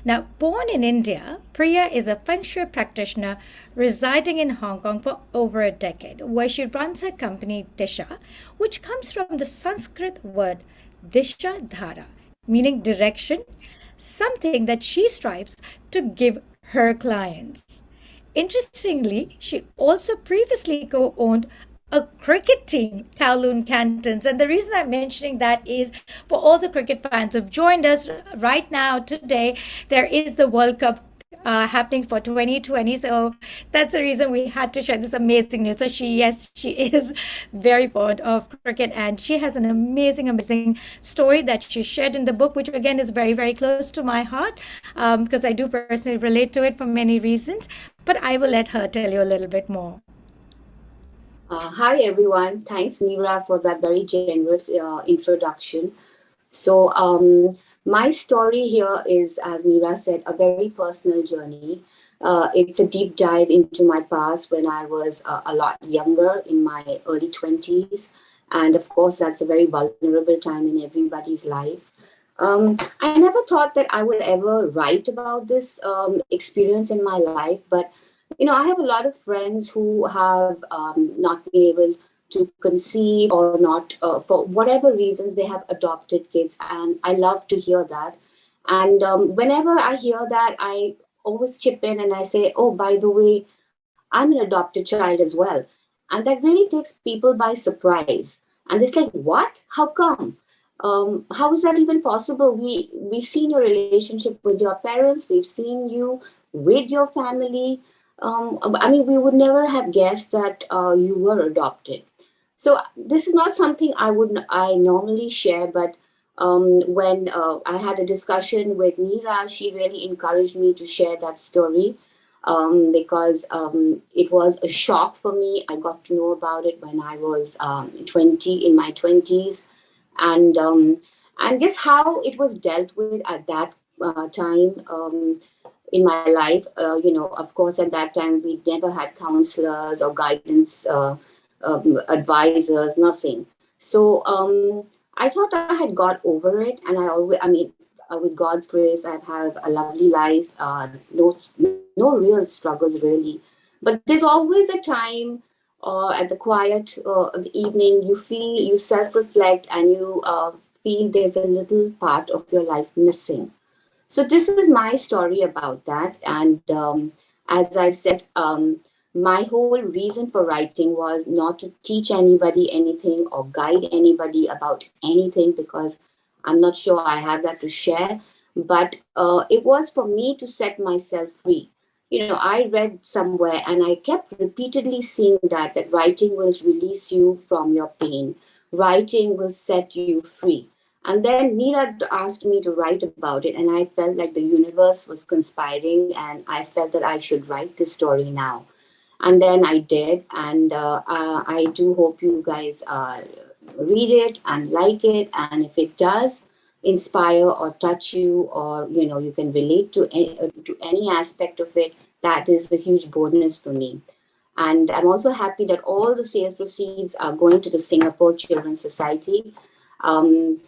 Now, born in India, Priya is a feng shui practitioner residing in Hong Kong for over a decade, where she runs her company Disha, which comes from the Sanskrit word Disha Dhara, meaning direction, something that she strives to give her clients. Interestingly, she also previously co-owned a cricket team, Kowloon Cantons. And the reason I'm mentioning that is for all the cricket fans who've joined us right now today, there is the World Cup happening for 2020. So that's the reason we had to share this amazing news. So she is very fond of cricket, and she has an amazing story that she shared in the book, which again is very close to my heart because I do personally relate to it for many reasons. But I will let her tell you a little bit more. Hi everyone. Thanks Nira for that very generous introduction. So my story here is, as Nira said, a very personal journey. It's a deep dive into my past when I was a lot younger, in my early 20s. And of course, that's a very vulnerable time in everybody's life. I never thought that I would ever write about this experience in my life, but I have a lot of friends who have not been able to conceive or not, for whatever reasons, they have adopted kids. And I love to hear that. And whenever I hear that, I always chip in and I say, oh, by the way, I'm an adopted child as well. And that really takes people by surprise. And it's like, what? How come? How is that even possible? We've seen your relationship with your parents. We've seen you with your family. We would never have guessed that you were adopted. So this is not something I normally share, but when I had a discussion with Nira, she really encouraged me to share that story because it was a shock for me. I got to know about it when I was in my 20s, and just how it was dealt with at that time. In my life, of course, at that time, we never had counselors or guidance advisors, nothing. So I thought I had got over it. And with God's grace, I've had a lovely life, no real struggles really. But there's always a time at the quiet of the evening, you self-reflect and you feel there's a little part of your life missing. So this is my story about that. And as I said, My whole reason for writing was not to teach anybody anything or guide anybody about anything, because I'm not sure I have that to share. But it was for me to set myself free. You know, I read somewhere and I kept repeatedly seeing that writing will release you from your pain. Writing will set you free. And then Nira asked me to write about it, and I felt like the universe was conspiring, and I felt that I should write this story now. And then I did, and I do hope you guys read it and like it, and if it does inspire or touch you, or you know, you can relate to any aspect of it, that is a huge bonus for me. And I'm also happy that all the sales proceeds are going to the Singapore Children's Society. And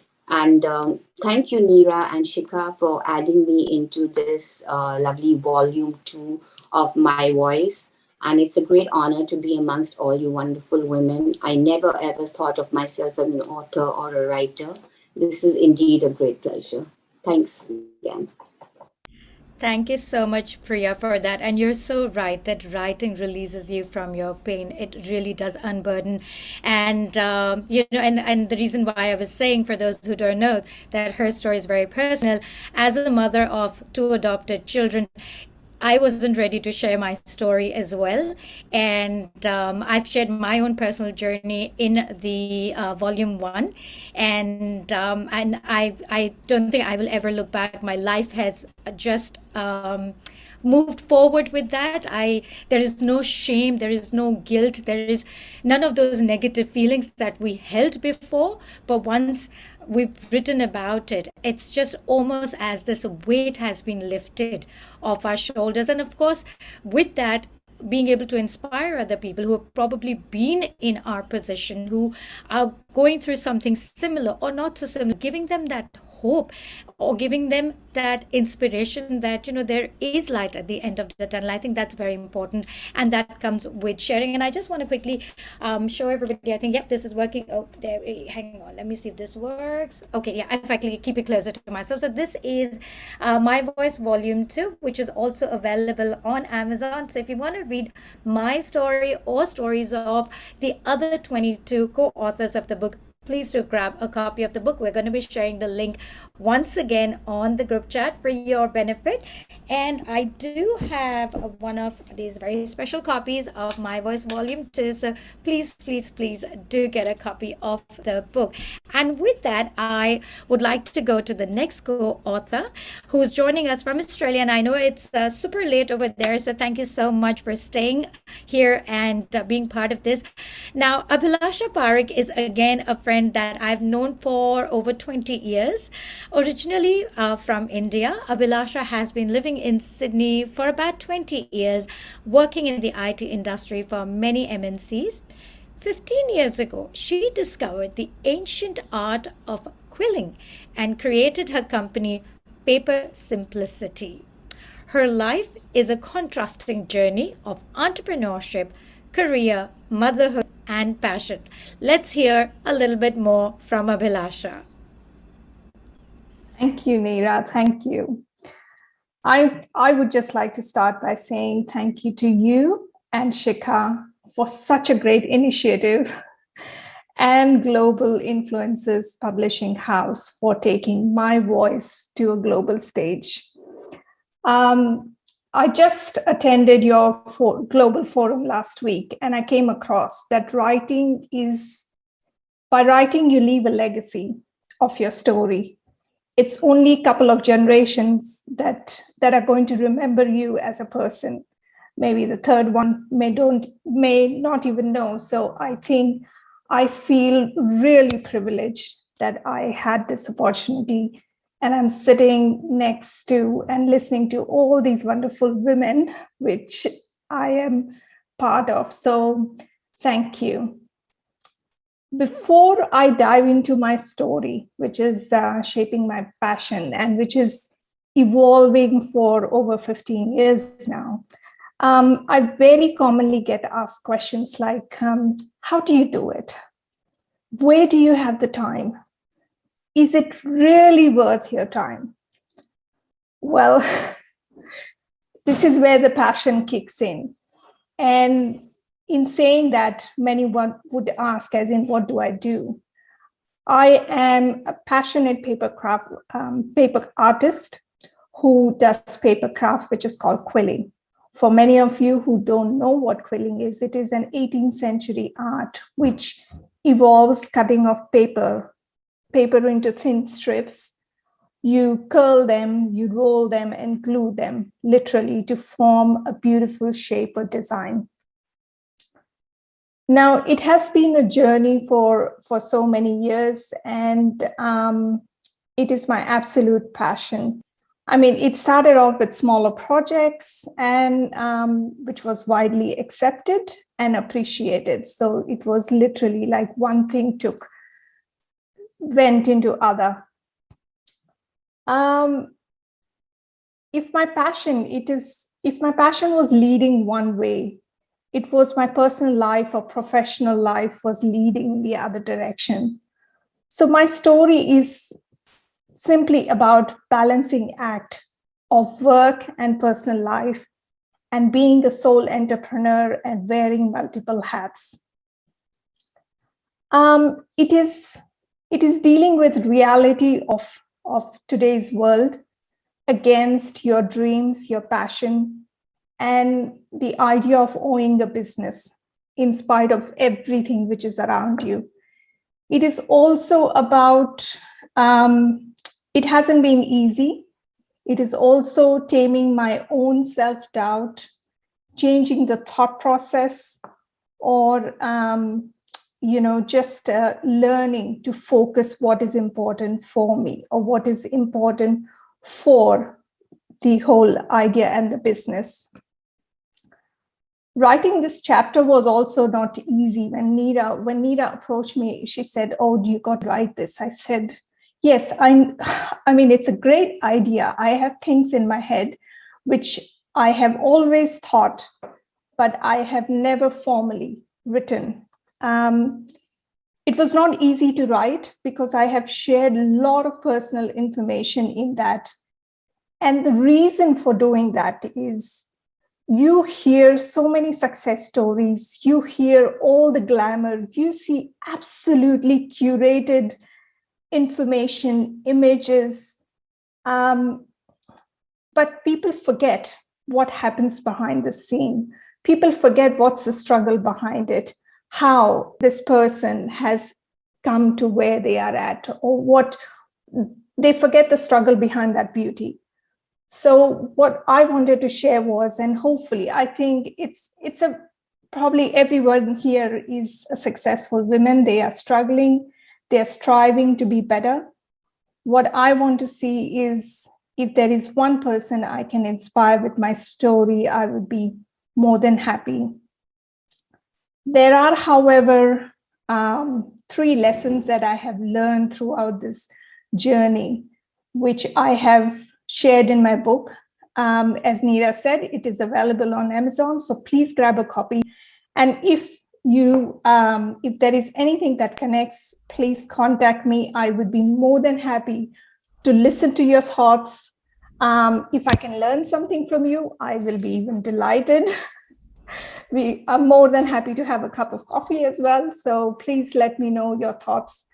thank you, Nira and Shika, for adding me into this lovely volume 2 of My Voice. And it's a great honor to be amongst all you wonderful women. I never ever thought of myself as an author or a writer. This is indeed a great pleasure. Thanks again. Thank you so much, Priya, for that. And you're so right that writing releases you from your pain. It really does unburden. And, and the reason why I was saying, for those who don't know, that her story is very personal. As a mother of 2 adopted children, I wasn't ready to share my story as well. And I've shared my own personal journey in the volume 1. And I don't think I will ever look back. My life has just moved forward with that. There is no shame, there is no guilt, there is none of those negative feelings that we held before. But once we've written about it, it's just almost as this weight has been lifted off our shoulders. And of course, with that, being able to inspire other people who have probably been in our position, who are going through something similar or not so similar, giving them that hope or giving them that inspiration that, you know, there is light at the end of the tunnel. I think that's very important, and that comes with sharing. And I just want to quickly show everybody, I think, yep, this is working. Oh, there, hang on, let me see if this works. Okay, yeah, if I keep it closer to myself. So this is My Voice Volume 2, which is also available on Amazon. So if you want to read my story or stories of the other 22 co-authors of the book, please do grab a copy of the book. We're going to be sharing the link once again on the group chat for your benefit. And I do have one of these very special copies of My Voice Volume 2. So please, please, please do get a copy of the book. And with that, I would like to go to the next co-author who's joining us from Australia. And I know it's super late over there, so thank you so much for staying here and being part of this. Now, Abhilasha Parekh is again a friend that I've known for over 20 years. Originally from India, Abhilasha has been living in Sydney for about 20 years, working in the IT industry for many MNCs. 15 years ago, she discovered the ancient art of quilling and created her company, Paper Simplicity. Her life is a contrasting journey of entrepreneurship, career, motherhood, and passion. Let's hear a little bit more from Abhilasha. Thank you, Nira. Thank you. I would just like to start by saying thank you to you and Shika for such a great initiative, and Global Influences Publishing House for taking my voice to a global stage. I just attended your global forum last week, and I came across that by writing, you leave a legacy of your story. It's only a couple of generations that are going to remember you as a person. Maybe the third one may not even know. So I think I feel really privileged that I had this opportunity. And I'm sitting next to and listening to all these wonderful women, which I am part of. So thank you. Before I dive into my story, which is shaping my passion and which is evolving for over 15 years now, I very commonly get asked questions like, how do you do it? Where do you have the time? Is it really worth your time? Well, this is where the passion kicks in. And in saying that, many would ask, as in, what do I do? I am a passionate paper artist who does paper craft, which is called quilling. For many of you who don't know what quilling is, it is an 18th century art which involves cutting of paper into thin strips. You curl them, you roll them, and glue them, literally, to form a beautiful shape or design. Now, it has been a journey for so many years, and it is my absolute passion. I mean, it started off with smaller projects, and which was widely accepted and appreciated. So it was literally like one thing went into other. If my passion was leading one way, it was my personal life or professional life was leading the other direction. So my story is simply about balancing act of work and personal life and being a sole entrepreneur and wearing multiple hats. It is dealing with reality of today's world against your dreams, your passion, and the idea of owning a business in spite of everything which is around you. It is also about, it hasn't been easy. It is also taming my own self-doubt, changing the thought process, or just learning to focus what is important for me or what is important for the whole idea and the business. Writing this chapter was also not easy. When Nira approached me, she said, "Oh, you got to write this." I said, "Yes, I mean, it's a great idea. I have things in my head which I have always thought, but I have never formally written." It was not easy to write because I have shared a lot of personal information in that. And the reason for doing that is you hear so many success stories, you hear all the glamour, you see absolutely curated information, images, but people forget what happens behind the scene. People forget what's the struggle behind it, how this person has come to where they are at, or what they forget the struggle behind that beauty. So what I wanted to share was, and hopefully I think it's probably everyone here is a successful woman. They are struggling, they're striving to be better. What I want to see is if there is one person I can inspire with my story, I would be more than happy. There are, however, 3 lessons that I have learned throughout this journey, which I have shared in my book. As Nira said, it is available on Amazon, so please grab a copy. And if there is anything that connects, please contact me. I would be more than happy to listen to your thoughts. If I can learn something from you, I will be even delighted. We are more than happy to have a cup of coffee as well. So please let me know your thoughts.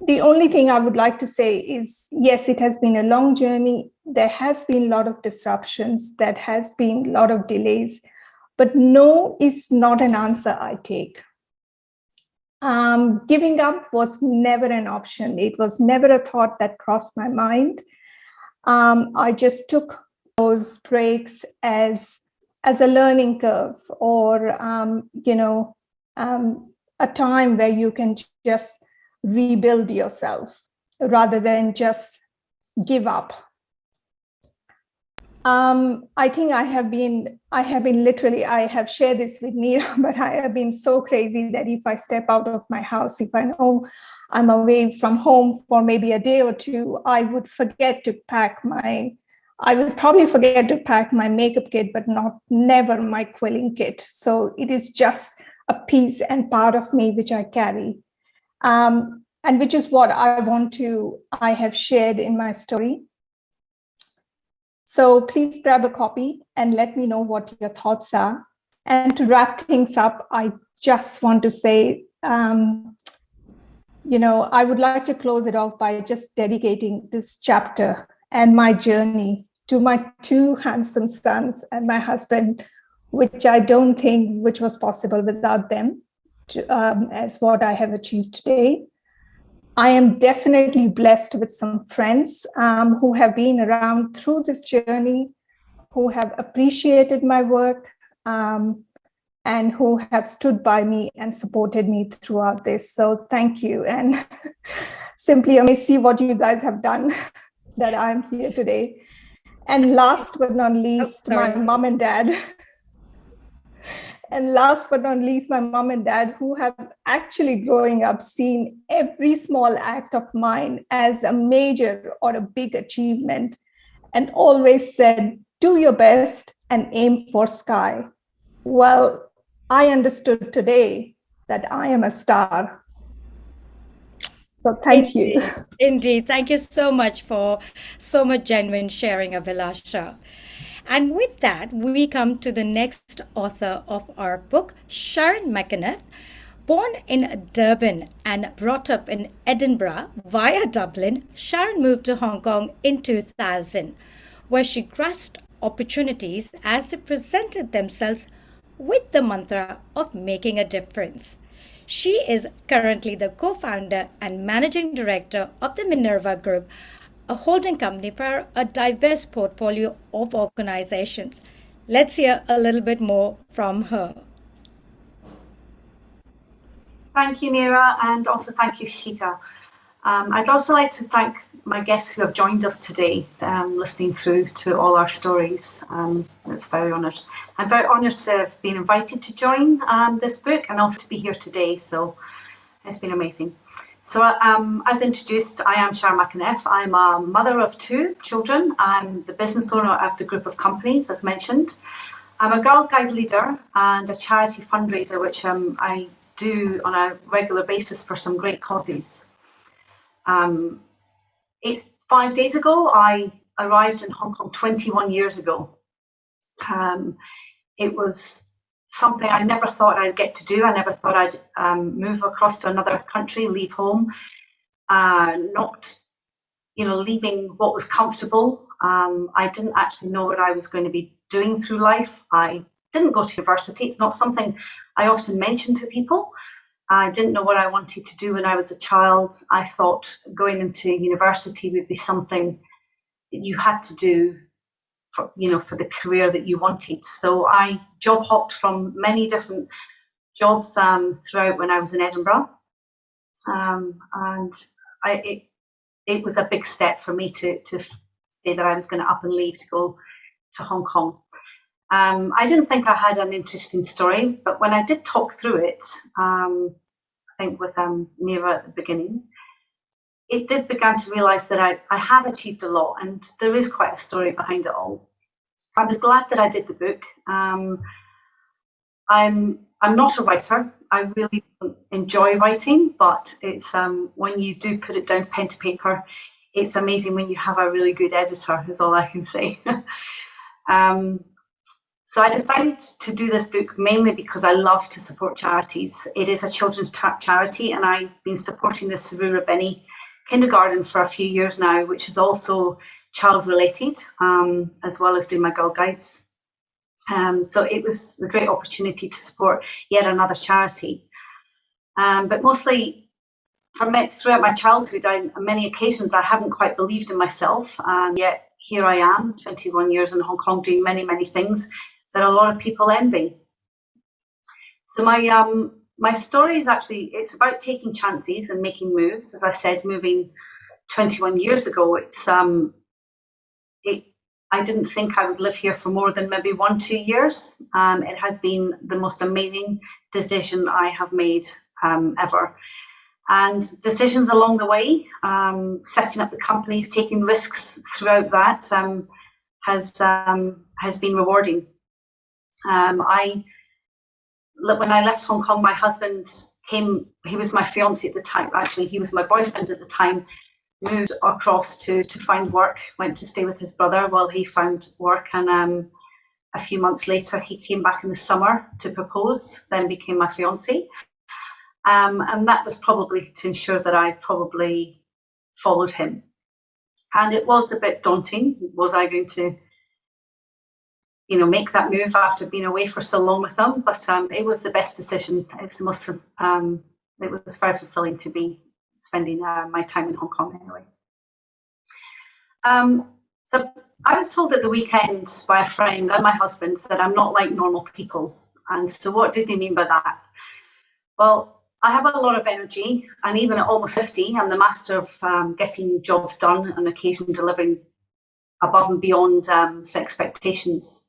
The only thing I would like to say is, yes, it has been a long journey. There has been a lot of disruptions. There has been a lot of delays, but no is not an answer I take. Giving up was never an option. It was never a thought that crossed my mind. I just took those breaks as a learning curve, or a time where you can just rebuild yourself rather than just give up. I think I have been literally, I have shared this with Nira, but I have been so crazy that if I step out of my house, if I know I'm away from home for maybe a day or two, I would probably forget to pack my makeup kit, but never my quilling kit. So it is just a piece and part of me which I carry. And which is what I have shared in my story. So please grab a copy and let me know what your thoughts are. And to wrap things up, I just want to say, I would like to close it off by just dedicating this chapter and my journey to my 2 handsome sons and my husband, which I don't think which was possible without them, as what I have achieved today. I am definitely blessed with some friends who have been around through this journey, who have appreciated my work, and who have stood by me and supported me throughout this. So thank you. And simply amazing what you guys have done that I'm here today. And last but not least, my mom and dad. And last but not least, my mom and dad, who have actually growing up seen every small act of mine as a major or a big achievement, and always said, do your best and aim for sky. Well, I understood today that I am a star. So thank you. Indeed. Thank you so much for so much genuine sharing, Abhilasha. And with that, we come to the next author of our book, Sharon Mcnu. Born in Durban and brought up in Edinburgh via Dublin, Sharon moved to Hong Kong in 2000, where she grasped opportunities as they presented themselves with the mantra of making a difference. She is currently the co-founder and managing director of the Minerva Group, a holding company for a diverse portfolio of organizations. Let's hear a little bit more from her. Thank you, Nira, and also thank you, Shika. I'd also like to thank my guests who have joined us today, listening through to all our stories. It's very honoured. I'm very honoured to have been invited to join this book and also to be here today. So it's been amazing. So as introduced, I am Sharon Mcnu. I'm a mother of 2 children. I'm the business owner of the group of companies, as mentioned. I'm a Girl Guide leader and a charity fundraiser, which I do on a regular basis for some great causes. It's 5 days ago, I arrived in Hong Kong 21 years ago. It was something I never thought I'd get to do. I never thought I'd move across to another country, leave home, not, leaving what was comfortable. I didn't actually know what I was going to be doing through life. I didn't go to university. It's not something I often mention to people. I didn't know what I wanted to do when I was a child. I thought going into university would be something that you had to do for the career that you wanted. So I job hopped from many different jobs throughout when I was in Edinburgh. And it was a big step for me to say that I was going to up and leave to go to Hong Kong. I didn't think I had an interesting story, but when I did talk through it, I think with Nira at the beginning, it did begin to realise that I have achieved a lot, and there is quite a story behind it all. I was glad that I did the book. I'm not a writer. I really enjoy writing, but it's when you do put it down pen to paper, it's amazing when you have a really good editor, is all I can say. So I decided to do this book mainly because I love to support charities. It is a children's charity, and I've been supporting the Saru Rabeni kindergarten for a few years now, which is also child related, as well as doing my Girl Guides. So it was a great opportunity to support yet another charity. But mostly throughout my childhood, on many occasions, I haven't quite believed in myself. Yet here I am, 21 years in Hong Kong, doing many, many things that a lot of people envy. So my story is actually, it's about taking chances and making moves. As I said, moving 21 years ago, I didn't think I would live here for more than maybe 1-2 years. It has been the most amazing decision I have made ever. And decisions along the way, setting up the companies, taking risks throughout that has been rewarding. When I left Hong Kong, my husband came. He was my fiance at the time. Actually, he was my boyfriend at the time. moved across to find work, went to stay with his brother while he found work, and a few months later he came back in the summer to propose, then became my fiance. And that was probably to ensure that I probably followed him. And it was a bit daunting. Was I going to, make that move after being away for so long with him? But it was the best decision. It's the most, it was very fulfilling to be spending my time in Hong Kong anyway. So I was told at the weekend by a friend and my husband that I'm not like normal people. And so what did they mean by that? Well, I have a lot of energy, and even at almost 50, I'm the master of getting jobs done and occasionally delivering above and beyond expectations.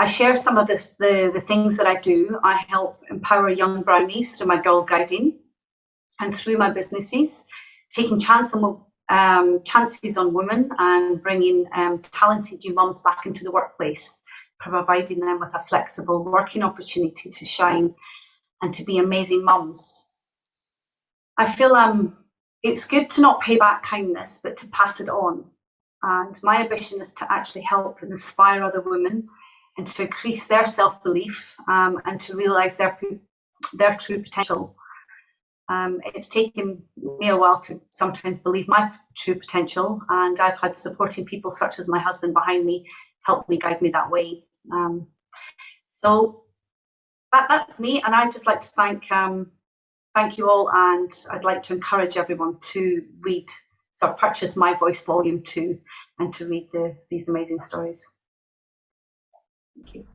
I share some of the things that I do. I help empower young brownies through my Girl Guiding and through my businesses, taking chances on women and bringing talented new mums back into the workplace, providing them with a flexible working opportunity to shine and to be amazing mums. I feel it's good to not pay back kindness, but to pass it on. And my ambition is to actually help and inspire other women and to increase their self-belief and to realise their true potential. It's taken me a while to sometimes believe my true potential, and I've had supporting people such as my husband behind me help me, guide me that way. So that's me, and I'd just like to thank you all, and I'd like to encourage everyone to purchase my voice volume 2 and to read these amazing stories. Thank you.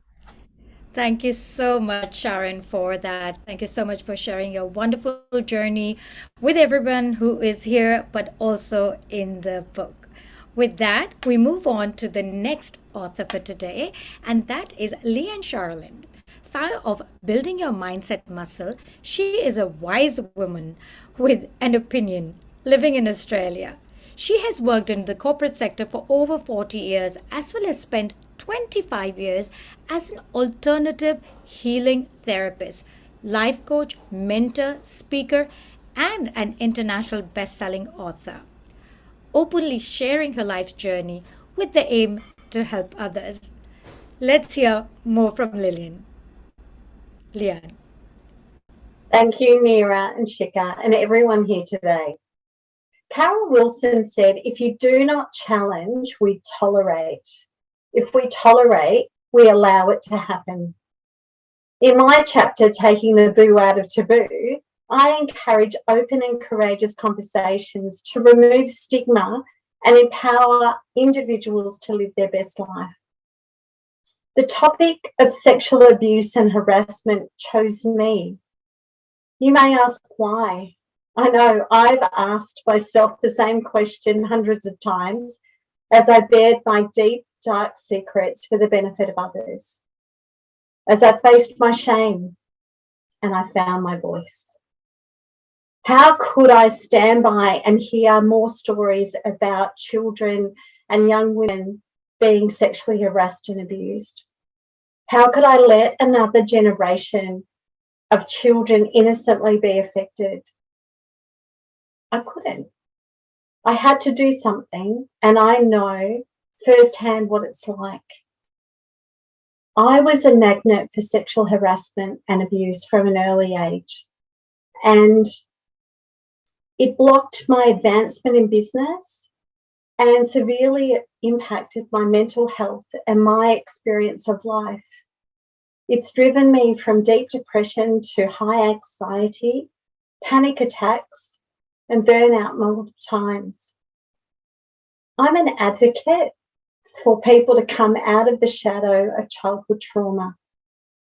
Thank you so much, Sharon, for that. Thank you so much for sharing your wonderful journey with everyone who is here, but also in the book. With that, we move on to the next author for today, and that is Leanne Charlin. Founder of Building Your Mindset Muscle, she is a wise woman with an opinion living in Australia. She has worked in the corporate sector for over 40 years, as well as spent 25 years as an alternative healing therapist, life coach, mentor, speaker, and an international best-selling author, openly sharing her life journey with the aim to help others. Let's hear more from Leanne. Thank you, Nira and Shika, and everyone here today. Carol Wilson said, if you do not challenge, we tolerate. If we tolerate, we allow it to happen. In my chapter, Taking the Boo Out of Taboo, I encourage open and courageous conversations to remove stigma and empower individuals to live their best life. The topic of sexual abuse and harassment chose me. You may ask why. I know I've asked myself the same question hundreds of times as I bared my deep, dark secrets for the benefit of others. As I faced my shame and I found my voice. How could I stand by and hear more stories about children and young women being sexually harassed and abused? How could I let another generation of children innocently be affected? I couldn't. I had to do something, and I know firsthand what it's like. I was a magnet for sexual harassment and abuse from an early age, and it blocked my advancement in business and severely impacted my mental health and my experience of life. It's driven me from deep depression to high anxiety, panic attacks, and burnout multiple times. I'm an advocate for people to come out of the shadow of childhood trauma,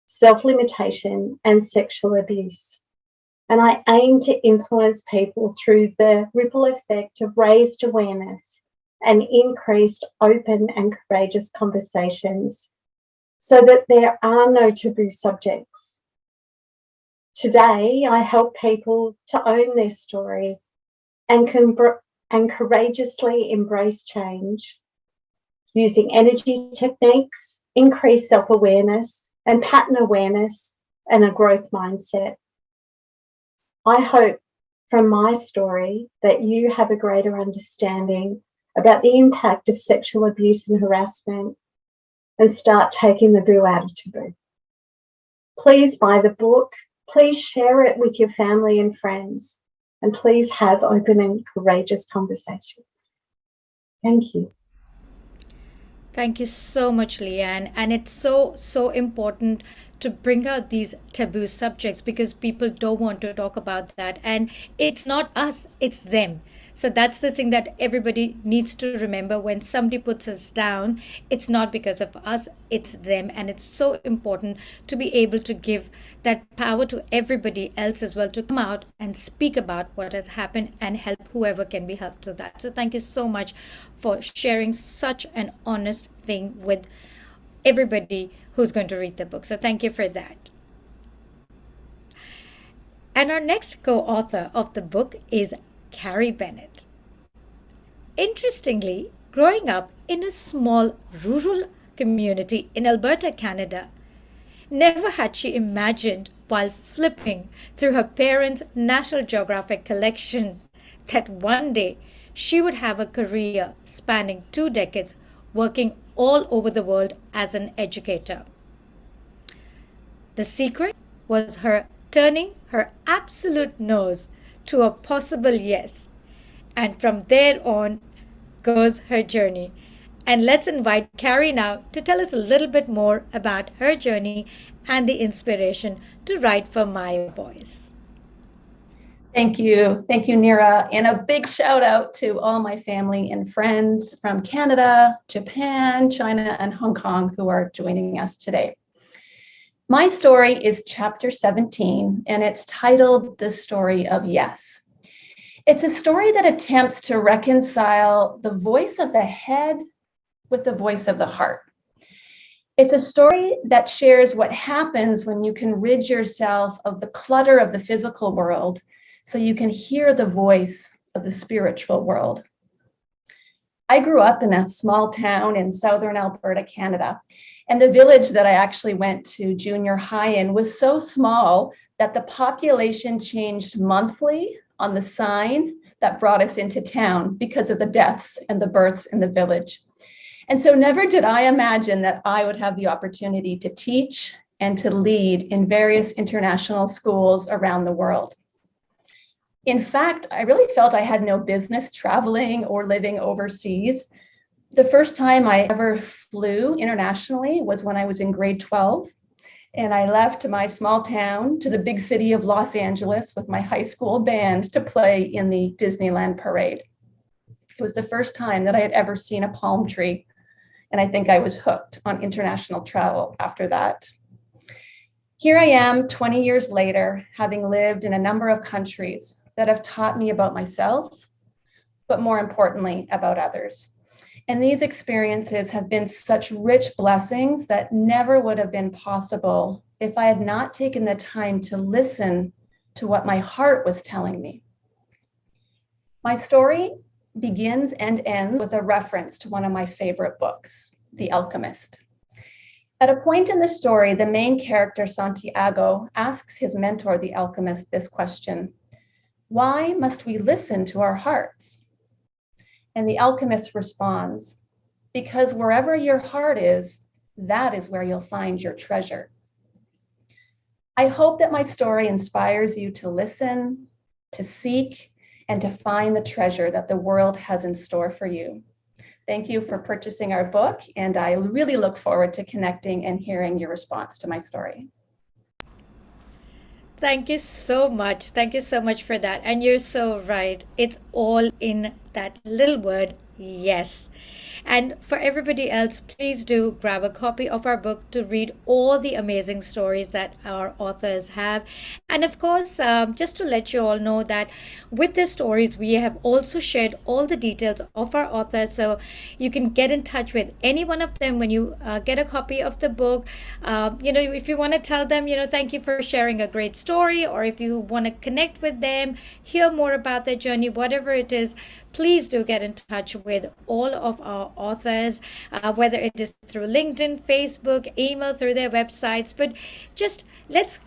self-limitation, and sexual abuse. And I aim to influence people through the ripple effect of raised awareness and increased open and courageous conversations so that there are no taboo subjects. Today, I help people to own their story and courageously embrace change using energy techniques, increased self-awareness and pattern awareness, and a growth mindset. I hope from my story that you have a greater understanding about the impact of sexual abuse and harassment and start taking the boo out of taboo. Please buy the book. Please share it with your family and friends. And please have open and courageous conversations. Thank you. Thank you so much, Leanne. And it's so important to bring out these taboo subjects because people don't want to talk about that. And it's not us, it's them. So that's the thing that everybody needs to remember when somebody puts us down. It's not because of us, it's them. And it's so important to be able to give that power to everybody else as well to come out and speak about what has happened and help whoever can be helped to that. So thank you so much for sharing such an honest thing with everybody who's going to read the book. So thank you for that. And our next co-author of the book is Carrie Bennett. Interestingly, growing up in a small rural community in Alberta, Canada, never had she imagined while flipping through her parents' National Geographic collection that one day she would have a career spanning 2 decades working all over the world as an educator. The secret was her turning her absolute nose to a possible yes. And from there on goes her journey. And let's invite Carrie now to tell us a little bit more about her journey and the inspiration to write for My Voice. Thank you. Thank you, Nira. And a big shout out to all my family and friends from Canada, Japan, China, and Hong Kong who are joining us today. My story is chapter 17, and it's titled The Story of Yes. It's a story that attempts to reconcile the voice of the head with the voice of the heart. It's a story that shares what happens when you can rid yourself of the clutter of the physical world so you can hear the voice of the spiritual world. I grew up in a small town in southern Alberta, Canada, and the village that I actually went to junior high in was so small that the population changed monthly on the sign that brought us into town because of the deaths and the births in the village. And so never did I imagine that I would have the opportunity to teach and to lead in various international schools around the world. In fact, I really felt I had no business traveling or living overseas. The first time I ever flew internationally was when I was in grade 12. And I left my small town to the big city of Los Angeles with my high school band to play in the Disneyland parade. It was the first time that I had ever seen a palm tree. And I think I was hooked on international travel after that. Here I am 20 years later, having lived in a number of countries that have taught me about myself, but more importantly, about others. And these experiences have been such rich blessings that never would have been possible if I had not taken the time to listen to what my heart was telling me. My story begins and ends with a reference to one of my favorite books, The Alchemist. At a point in the story, the main character, Santiago, asks his mentor, the alchemist, this question: why must we listen to our hearts? And the alchemist responds, because wherever your heart is, that is where you'll find your treasure. I hope that my story inspires you to listen, to seek, and to find the treasure that the world has in store for you. Thank you for purchasing our book, and I really look forward to connecting and hearing your response to my story. Thank you so much. Thank you so much for that. And you're so right. It's all in that little word, yes. And for everybody else, please do grab a copy of our book to read all the amazing stories that our authors have. And of course, just to let you all know that with the stories, we have also shared all the details of our authors. So you can get in touch with any one of them when you get a copy of the book. If you want to tell them, thank you for sharing a great story, or if you want to connect with them, hear more about their journey, whatever it is, please do get in touch with all of our authors, whether it is through LinkedIn, Facebook, email, through their websites. But just let's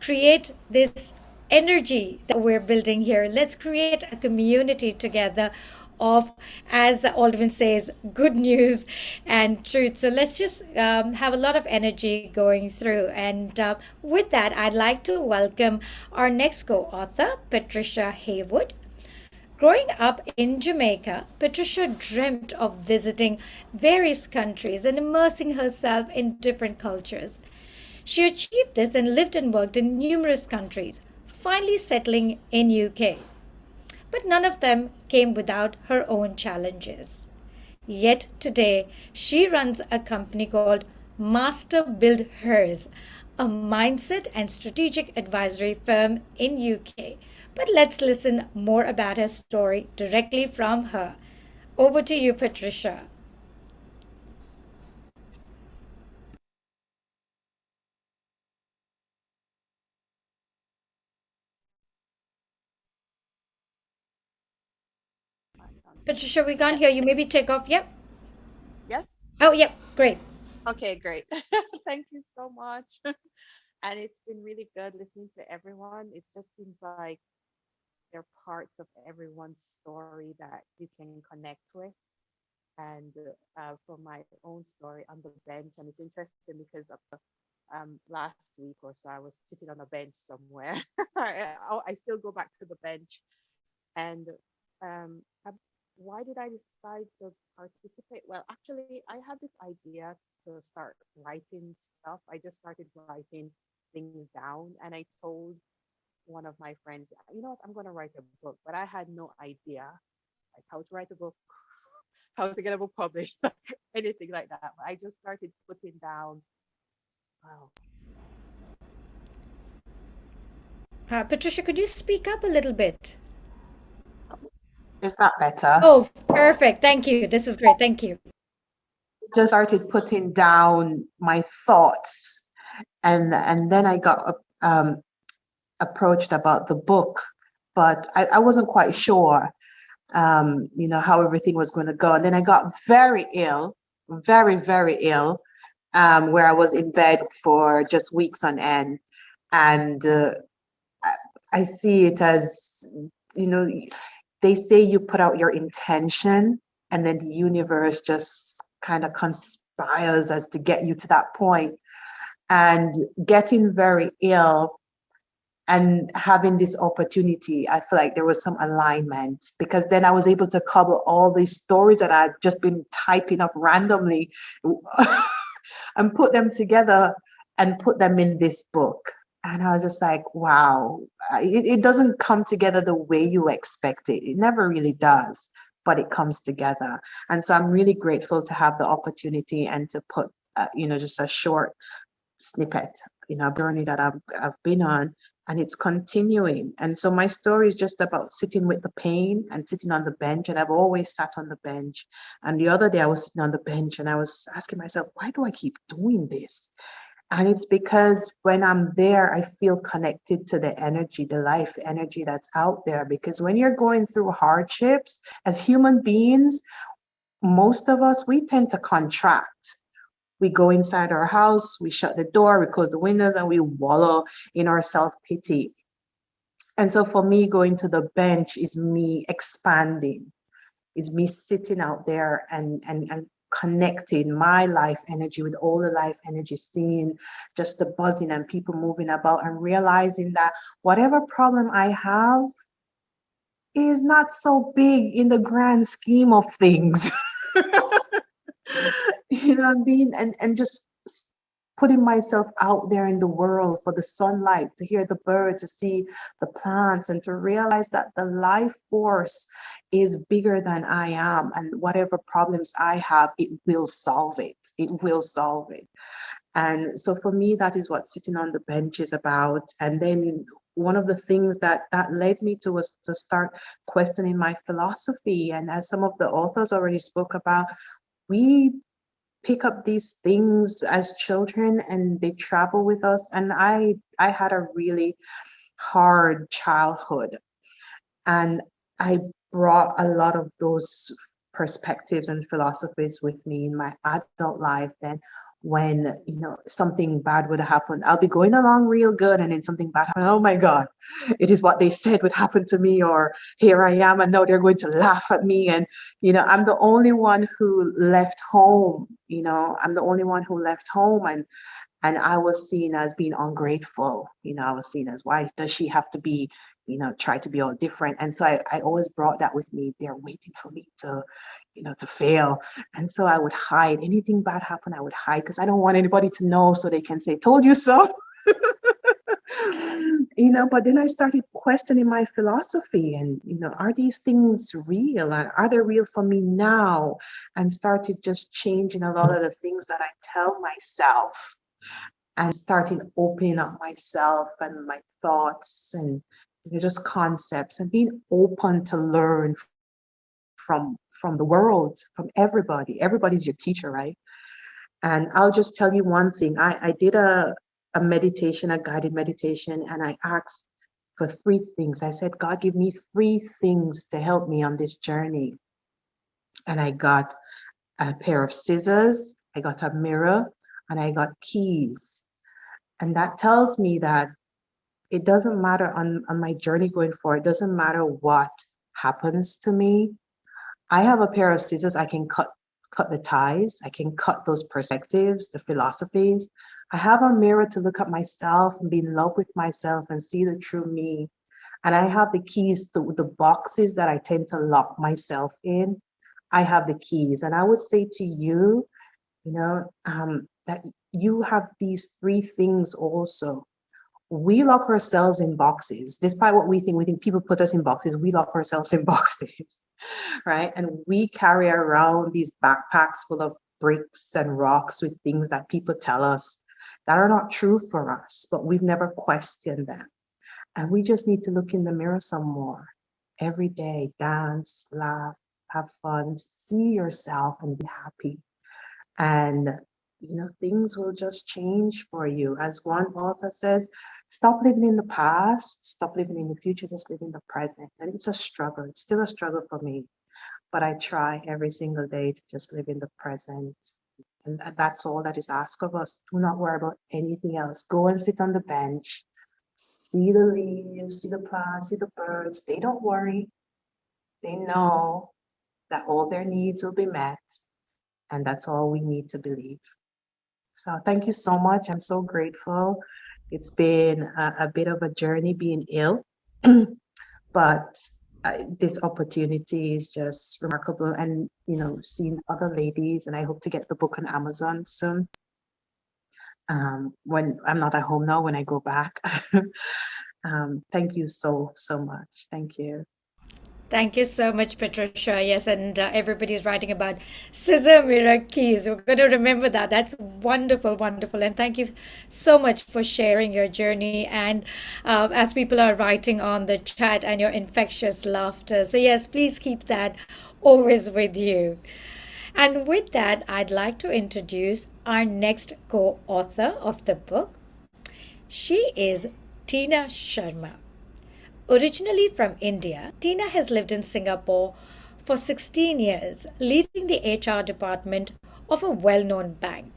create this energy that we're building here. Let's create a community together of, as Aldwin says, good news and truth. So let's just have a lot of energy going through. And with that, I'd like to welcome our next co-author, Patricia Haywood. Growing up in Jamaica, Patricia dreamt of visiting various countries and immersing herself in different cultures. She achieved this and lived and worked in numerous countries, finally settling in UK. But none of them came without her own challenges. Yet today, she runs a company called Master Build Hers, a mindset and strategic advisory firm in UK. But let's listen more about her story directly from her. Over to you, Patricia. Patricia, we can't hear you. Maybe take off. Yep. Yes? Oh, yep. Great. Okay, great. Thank you so much. And it's been really good listening to everyone. It just seems like there are parts of everyone's story that you can connect with. And from my own story on the bench, and it's interesting because of the last week or so, I was sitting on a bench somewhere. I still go back to the bench. And why did I decide to participate? Well, actually, I had this idea to start writing stuff. I just started writing things down, and I told one of my friends, you know what, I'm going to write a book, but I had no idea like how to write a book, how to get a book published, anything like that. But I just started putting down. Wow. Patricia, could you speak up a little bit? Is that better? Oh, perfect. Thank you. This is great. Thank you. Just started putting down my thoughts, and then I got approached about the book, but I wasn't quite sure, how everything was going to go. And then I got very ill, very, very ill, where I was in bed for just weeks on end. And I see it as, they say you put out your intention and then the universe just kind of conspires as to get you to that point. And getting very ill and having this opportunity, I feel like there was some alignment, because then I was able to cover all these stories that I'd just been typing up randomly and put them together and put them in this book. And I was just like, wow, it doesn't come together the way you expect it. It never really does, but it comes together. And so I'm really grateful to have the opportunity and to put, just a short snippet, a journey that I've been on, and it's continuing. And so my story is just about sitting with the pain and sitting on the bench. And I've always sat on the bench. And the other day I was sitting on the bench and I was asking myself, why do I keep doing this? And it's because when I'm there, I feel connected to the energy, the life energy that's out there. Because when you're going through hardships, as human beings, most of us, we tend to contract. We go inside our house, we shut the door, we close the windows, and we wallow in our self-pity. And so for me, going to the bench is me expanding. It's me sitting out there and connecting my life energy with all the life energy, seeing just the buzzing and people moving about, and realizing that whatever problem I have is not so big in the grand scheme of things. And just putting myself out there in the world for the sunlight, to hear the birds, to see the plants, and to realize that the life force is bigger than I am, and whatever problems I have, it will solve it. It will solve it. And so for me, that is what sitting on the bench is about. And then one of the things that led me to was to start questioning my philosophy. And as some of the authors already spoke about, we pick up these things as children and they travel with us. And I had a really hard childhood, and I brought a lot of those perspectives and philosophies with me in my adult life. Then when, you know, something bad would happen. I'll be going along real good, and then something bad happen. Oh my God, it is what they said would happen to me, or here I am, and now they're going to laugh at me. And, you know, I'm the only one who left home, you know, I'm the only one who left home. And I was seen as being ungrateful. You know, I was seen as, why does she have to be, you know, try to be all different? And so I always brought that with me. They're waiting for me to, you know, to fail. And so I would hide. Anything bad happen, I would hide, because I don't want anybody to know, so they can say, told you so. You know, but then I started questioning my philosophy, and, you know, are these things real, and are they real for me now? And started just changing a lot of the things that I tell myself, and starting opening up myself and my thoughts, and, you know, just concepts, and being open to learn from the world, from everybody. Everybody's your teacher, right? And I'll just tell you one thing. I did a meditation, a guided meditation, and I asked for 3 things. I said, God, give me 3 things to help me on this journey. And I got a pair of scissors, I got a mirror, and I got keys. And that tells me that it doesn't matter on my journey going forward, it doesn't matter what happens to me. I have a pair of scissors, I can cut the ties, I can cut those perspectives, the philosophies. I have a mirror to look at myself and be in love with myself and see the true me. And I have the keys to the boxes that I tend to lock myself in. I have the keys. And I would say to you, you know, that you have these 3 things also. We lock ourselves in boxes. Despite what we think people put us in boxes, we lock ourselves in boxes, right? And we carry around these backpacks full of bricks and rocks with things that people tell us that are not true for us, but we've never questioned them. And we just need to look in the mirror some more. Every day, dance, laugh, have fun, see yourself and be happy. And, you know, things will just change for you. As one author says, stop living in the past, stop living in the future, just live in the present. And it's a struggle. It's still a struggle for me. But I try every single day to just live in the present. And that's all that is asked of us. Do not worry about anything else. Go and sit on the bench. See the leaves, see the plants, see the birds. They don't worry. They know that all their needs will be met. And that's all we need to believe. So thank you so much. I'm so grateful. It's been a bit of a journey being ill, but this opportunity is just remarkable. And, you know, seeing other ladies, and I hope to get the book on Amazon soon. When I'm not at home now, when I go back. Thank you so much. Thank you. Thank you so much, Patricia. Yes, and everybody's writing about scissor, mirror, keys. We're going to remember that. That's wonderful, wonderful. And thank you so much for sharing your journey. And as people are writing on the chat, and your infectious laughter. So yes, please keep that always with you. And with that, I'd like to introduce our next co-author of the book. She is Tina Sharma. Originally from India, Tina has lived in Singapore for 16 years, leading the HR department of a well-known bank.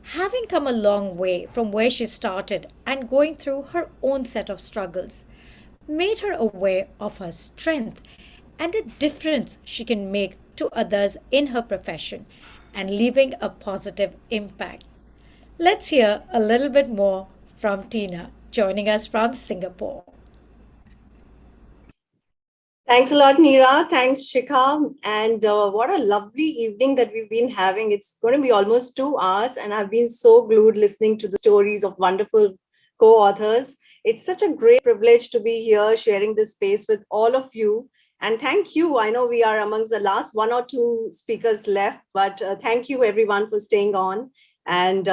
Having come a long way from where she started and going through her own set of struggles, made her aware of her strength and the difference she can make to others in her profession and leaving a positive impact. Let's hear a little bit more from Tina, joining us from Singapore. Thanks a lot, Nira. Thanks, Shikha. And what a lovely evening that we've been having. It's going to be almost 2 hours, and I've been so glued listening to the stories of wonderful co-authors. It's such a great privilege to be here sharing this space with all of you. And thank you. I know we are amongst the last 1 or 2 speakers left, but thank you everyone for staying on and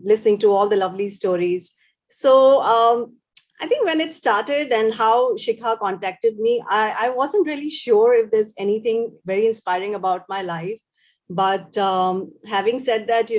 listening to all the lovely stories. So I think when it started and how Shikha contacted me, I wasn't really sure if there's anything very inspiring about my life. But having said that,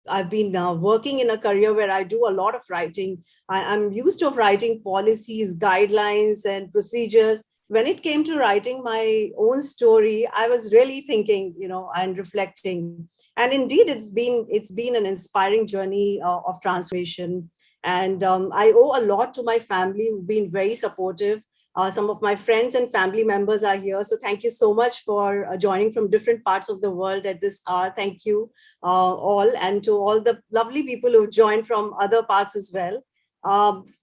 I've been working in a career where I do a lot of writing. I'm used to writing policies, guidelines, and procedures. when it came to writing my own story, I was really thinking, and reflecting. And indeed, it's been an inspiring journey of transformation. And I owe a lot to my family, who've been very supportive. Some of my friends and family members are here. So thank you so much for joining from different parts of the world at this hour. Thank you all. And to all the lovely people who've joined from other parts as well.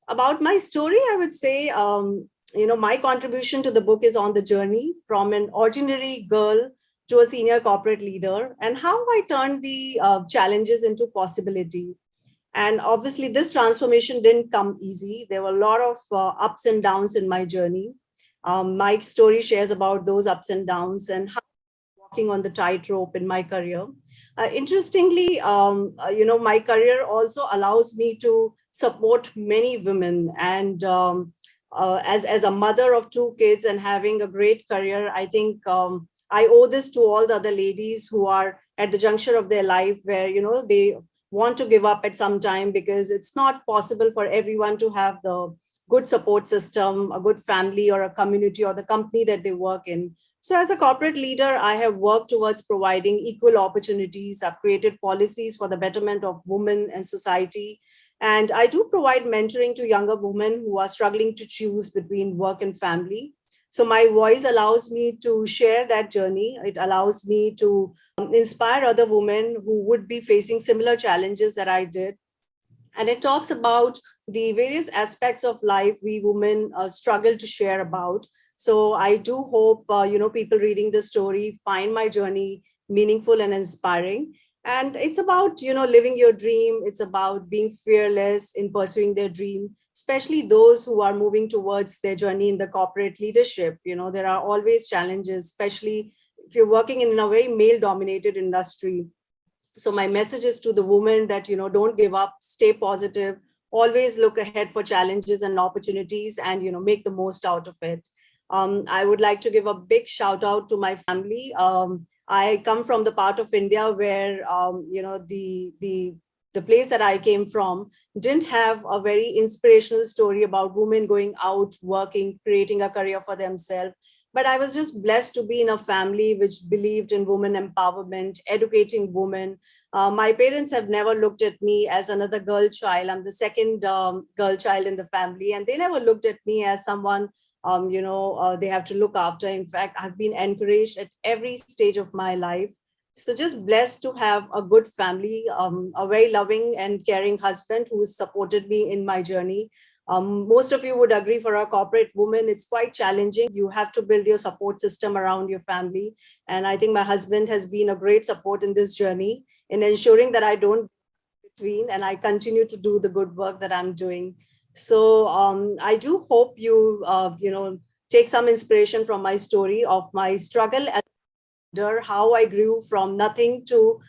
About my story, I would say, my contribution to the book is on the journey from an ordinary girl to a senior corporate leader, and how I turned the challenges into possibility. And obviously, this transformation didn't come easy. There were a lot of ups and downs in my journey. My story shares about those ups and downs and how I'm walking on the tightrope in my career. Interestingly, my career also allows me to support many women. And as a mother of two kids and having a great career, I think I owe this to all the other ladies who are at the juncture of their life where, they want to give up at some time, because it's not possible for everyone to have the good support system, a good family or a community or the company that they work in. So as a corporate leader, I have worked towards providing equal opportunities. I've created policies for the betterment of women and society. And I do provide mentoring to younger women who are struggling to choose between work and family. So my voice allows me to share that journey. It allows me to inspire other women who would be facing similar challenges that I did. And it talks about the various aspects of life we women struggle to share about. So I do hope, people reading the story find my journey meaningful and inspiring. And it's about, living your dream. It's about being fearless in pursuing their dream, especially those who are moving towards their journey in the corporate leadership. There are always challenges, especially if you're working in a very male-dominated industry. So my message is to the women that, don't give up, stay positive, always look ahead for challenges and opportunities, and, make the most out of it. I would like to give a big shout out to my family. I come from the part of India where, the place that I came from didn't have a very inspirational story about women going out, working, creating a career for themselves. But I was just blessed to be in a family which believed in women empowerment, educating women. My parents have never looked at me as another girl child. I'm the second girl child in the family, and they never looked at me as someone they have to look after. In fact, I've been encouraged at every stage of my life. So just blessed to have a good family, a very loving and caring husband who has supported me in my journey. Most of you would agree, for a corporate woman, it's quite challenging. You have to build your support system around your family. And I think my husband has been a great support in this journey in ensuring that I don't between and I continue to do the good work that I'm doing. So I do hope you, take some inspiration from my story of my struggle as a leader, how I grew from nothing to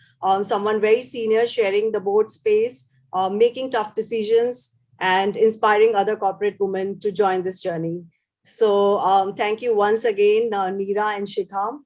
someone very senior, sharing the board space, making tough decisions, and inspiring other corporate women to join this journey. So thank you once again, Nira and Shikha,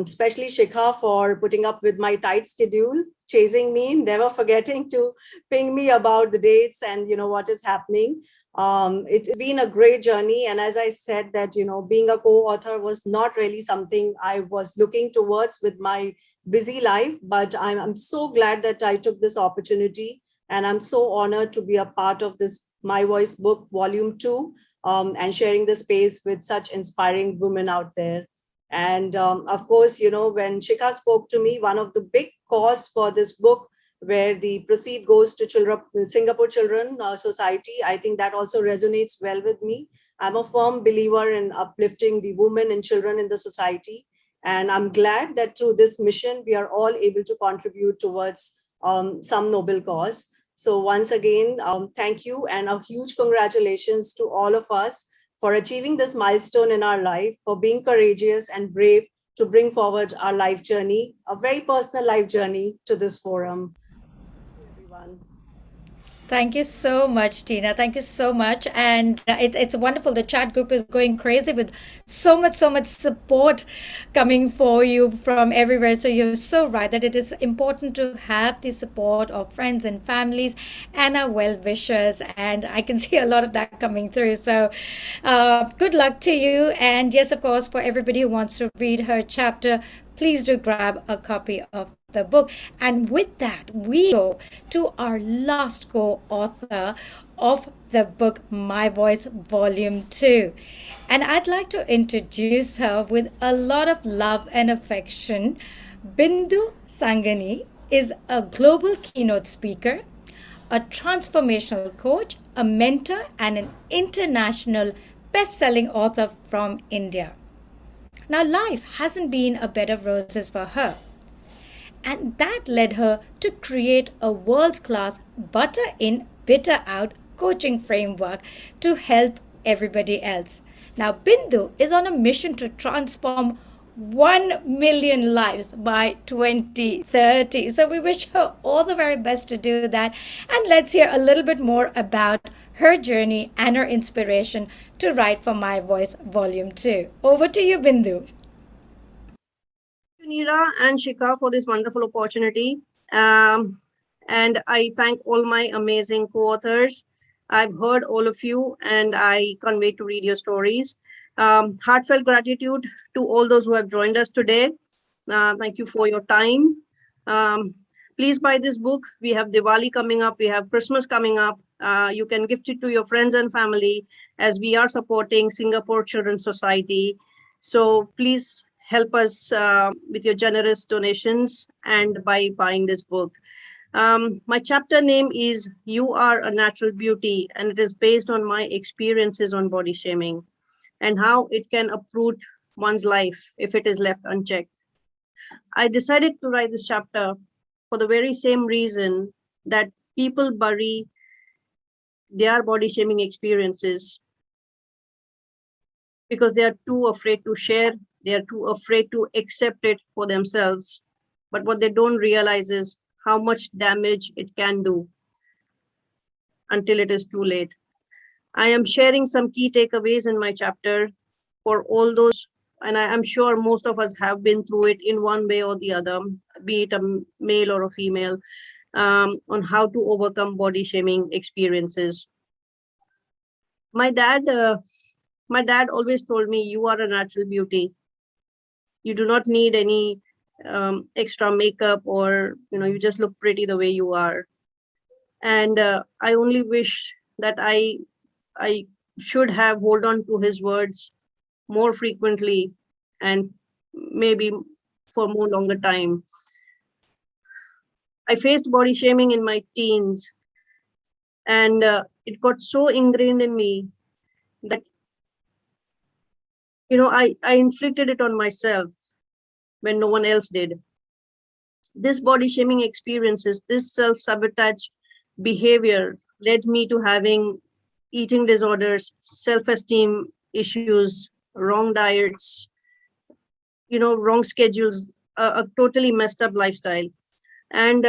especially Shikha for putting up with my tight schedule, chasing me, never forgetting to ping me about the dates and what is happening. It's been a great journey. And as I said that, being a co-author was not really something I was looking towards with my busy life, but I'm so glad that I took this opportunity. And I'm so honored to be a part of this My Voice book, Volume 2, and sharing the space with such inspiring women out there. And of course, when Shikha spoke to me, one of the big cause for this book, where the proceed goes to Singapore Children Society, I think that also resonates well with me. I'm a firm believer in uplifting the women and children in the society. And I'm glad that through this mission, we are all able to contribute towards some noble cause. So once again, thank you, and a huge congratulations to all of us for achieving this milestone in our life, for being courageous and brave to bring forward our life journey, a very personal life journey, to this forum. Thank you, everyone. Thank you so much, Tina. Thank you so much. And it's wonderful. The chat group is going crazy with so much support coming for you from everywhere. So you're so right that it is important to have the support of friends and families and our well wishers. And I can see a lot of that coming through. So good luck to you. And yes, of course, for everybody who wants to read her chapter, please do grab a copy of the book. And with that, we go to our last co-author of the book, My Voice, Volume 2. And I'd like to introduce her with a lot of love and affection. Bindu Sangani is a global keynote speaker, a transformational coach, a mentor, and an international best-selling author from India. Now, life hasn't been a bed of roses for her. And that led her to create a world-class butter in, bitter out coaching framework to help everybody else. Now, Bindu is on a mission to transform 1 million lives by 2030. So we wish her all the very best to do that. And let's hear a little bit more about her journey and her inspiration to write for My Voice Volume 2. Over to you, Bindu. Nira and Shika for this wonderful opportunity. And I thank all my amazing co-authors. I've heard all of you and I can't wait to read your stories. Heartfelt gratitude to all those who have joined us today. Thank you for your time. Please buy this book. We have Diwali coming up. We have Christmas coming up. You can gift it to your friends and family as we are supporting Singapore Children's Society. So please help us with your generous donations and by buying this book. My chapter name is You Are a Natural Beauty, and it is based on my experiences on body shaming and how it can uproot one's life if it is left unchecked. I decided to write this chapter for the very same reason that people bury their body shaming experiences because they are too afraid to share. They are too afraid to accept it for themselves. But what they don't realize is how much damage it can do until it is too late. I am sharing some key takeaways in my chapter for all those, and I am sure most of us have been through it in one way or the other, be it a male or a female, on how to overcome body shaming experiences. My dad always told me, you are a natural beauty. You do not need any extra makeup, or you just look pretty the way you are. And I only wish that I should have hold on to his words more frequently and maybe for more longer time. I faced body shaming in my teens, and it got so ingrained in me that I inflicted it on myself when no one else did. This body shaming experiences, this self-sabotage behavior led me to having eating disorders, self-esteem issues, wrong diets, wrong schedules, a totally messed up lifestyle. And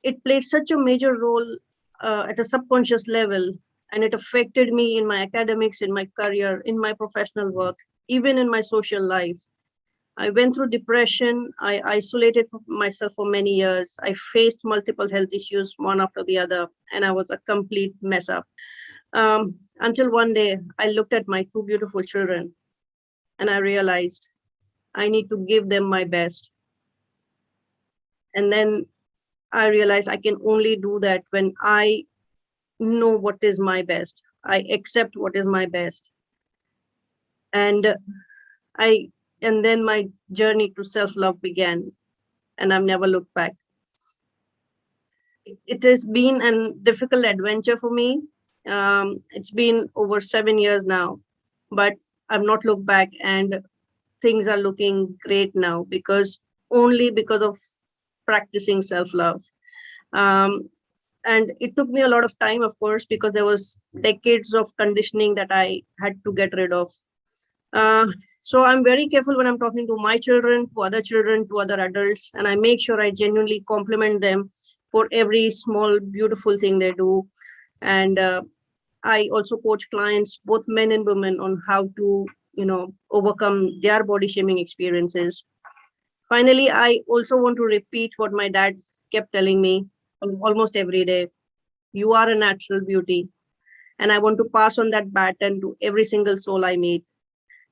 it played such a major role at a subconscious level, and it affected me in my academics, in my career, in my professional work, even in my social life. I went through depression. I isolated myself for many years. I faced multiple health issues, one after the other, and I was a complete mess up. Until one day, I looked at my two beautiful children, and I realized I need to give them my best. And then I realized I can only do that when I know what is my best. I accept what is my best. And then my journey to self-love began, and I've never looked back. It has been a difficult adventure for me. It's been over 7 years now, but I've not looked back, and things are looking great now only because of practicing self-love. And it took me a lot of time, of course, because there was decades of conditioning that I had to get rid of. So I'm very careful when I'm talking to my children, to other adults, and I make sure I genuinely compliment them for every small, beautiful thing they do. And I also coach clients, both men and women, on how to, overcome their body shaming experiences. Finally, I also want to repeat what my dad kept telling me almost every day. You are a natural beauty. And I want to pass on that baton to every single soul I meet.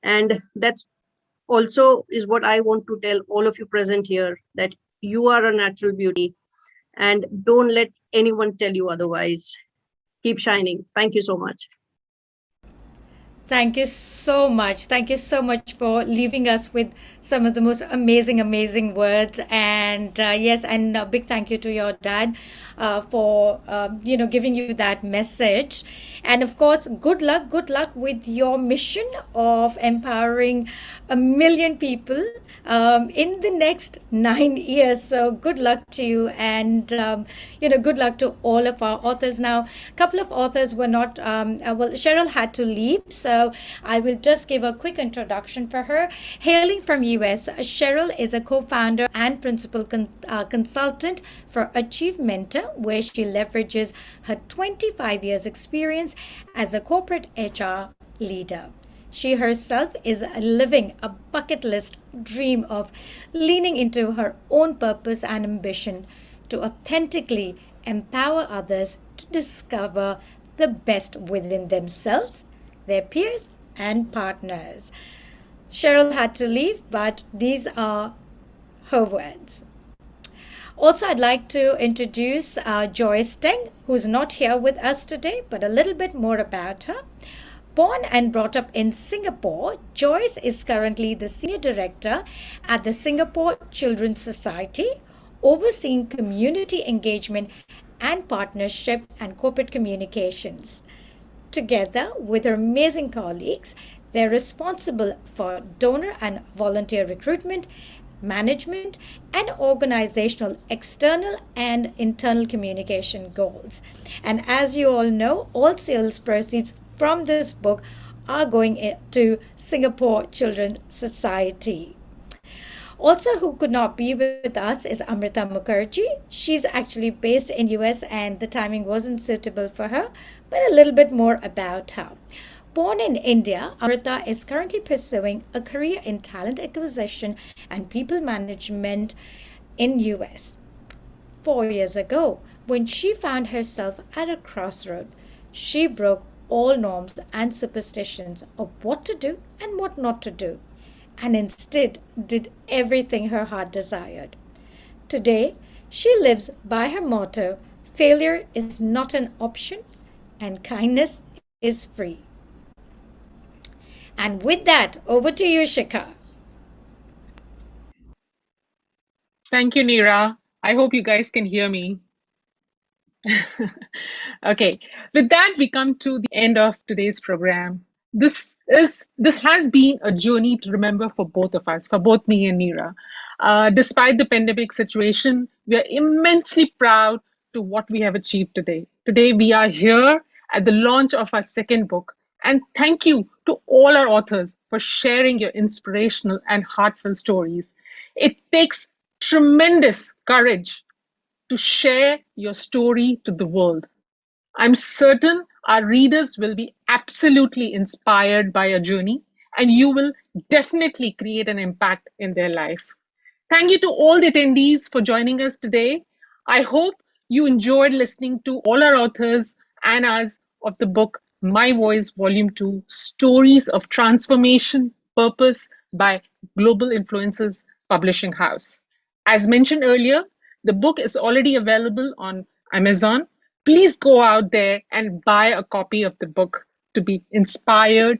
And that's also is what I want to tell all of you present here, that you are a natural beauty and don't let anyone tell you otherwise. Keep shining. Thank you so much. Thank you so much. Thank you so much for leaving us with some of the most amazing words. And yes, and a big thank you to your dad for giving you that message. And of course, good luck with your mission of empowering 1 million people in the next 9 years. So good luck to you, and good luck to all of our authors. Now, a couple of authors were not Cheryl had to leave, so I will just give a quick introduction for her. Hailing from US, Cheryl is a co-founder and principal consultant for Achieve Mentor, where she leverages her 25 years experience as a corporate HR leader. She herself is living a bucket list dream of leaning into her own purpose and ambition to authentically empower others to discover the best within themselves, their peers, and partners. Cheryl had to leave, but these are her words. Also, I'd like to introduce Joyce Teng, who's not here with us today, but a little bit more about her. Born and brought up in Singapore, Joyce is currently the Senior Director at the Singapore Children's Society, overseeing community engagement and partnership and corporate communications. Together with her amazing colleagues, they're responsible for donor and volunteer recruitment, management, and organizational external and internal communication goals. And as you all know, all sales proceeds from this book are going to Singapore Children's Society. Also, who could not be with us is Amrita Mukherjee. She's actually based in US and the timing wasn't suitable for her, but a little bit more about her. Born in India, Amrita is currently pursuing a career in talent acquisition and people management in US. 4 years ago, when she found herself at a crossroad, she broke all norms and superstitions of what to do and what not to do, and instead did everything her heart desired. Today, she lives by her motto, failure is not an option and kindness is free. And with that, over to you, Shikha. Thank you, Nira. I hope you guys can hear me. Okay, with that, we come to the end of today's program. This has been a journey to remember for both of us, for both me and Nira. Despite the pandemic situation, we are immensely proud to what we have achieved today. Today, we are here at the launch of our second book. And thank you to all our authors for sharing your inspirational and heartfelt stories. It takes tremendous courage to share your story to the world. I'm certain our readers will be absolutely inspired by your journey, and you will definitely create an impact in their life. Thank you to all the attendees for joining us today. I hope you enjoyed listening to all our authors and us of the book My Voice Volume 2, Stories of Transformation, Purpose by Global Influencers Publishing House. As mentioned earlier, the book is already available on Amazon. Please go out there and buy a copy of the book to be inspired,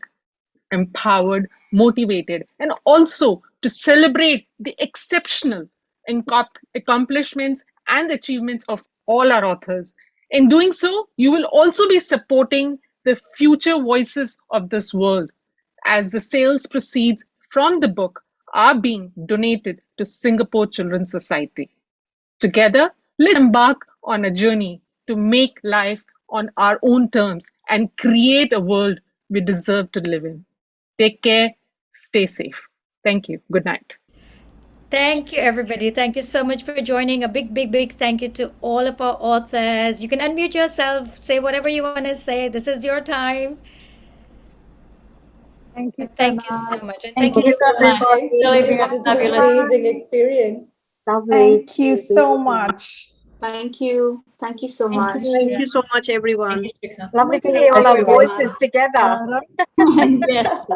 empowered, motivated, and also to celebrate the exceptional accomplishments and achievements of all our authors. In doing so, you will also be supporting the future voices of this world, as the sales proceeds from the book are being donated to Singapore Children's Society. Together, let's embark on a journey to make life on our own terms and create a world we deserve to live in. Take care, stay safe. Thank you. Good night. Thank you, everybody. Thank you so much for joining. A big, big, big thank you to all of our authors. You can unmute yourself, say whatever you want to say. This is your time. Thank you Thank you so much. And Thank thank you you so much. Really That was an fabulous. amazing experience. Lovely. Thank you so much. Thank you. Thank you so much. Thank you so much, everyone. Lovely to hear all our voices together. Yes.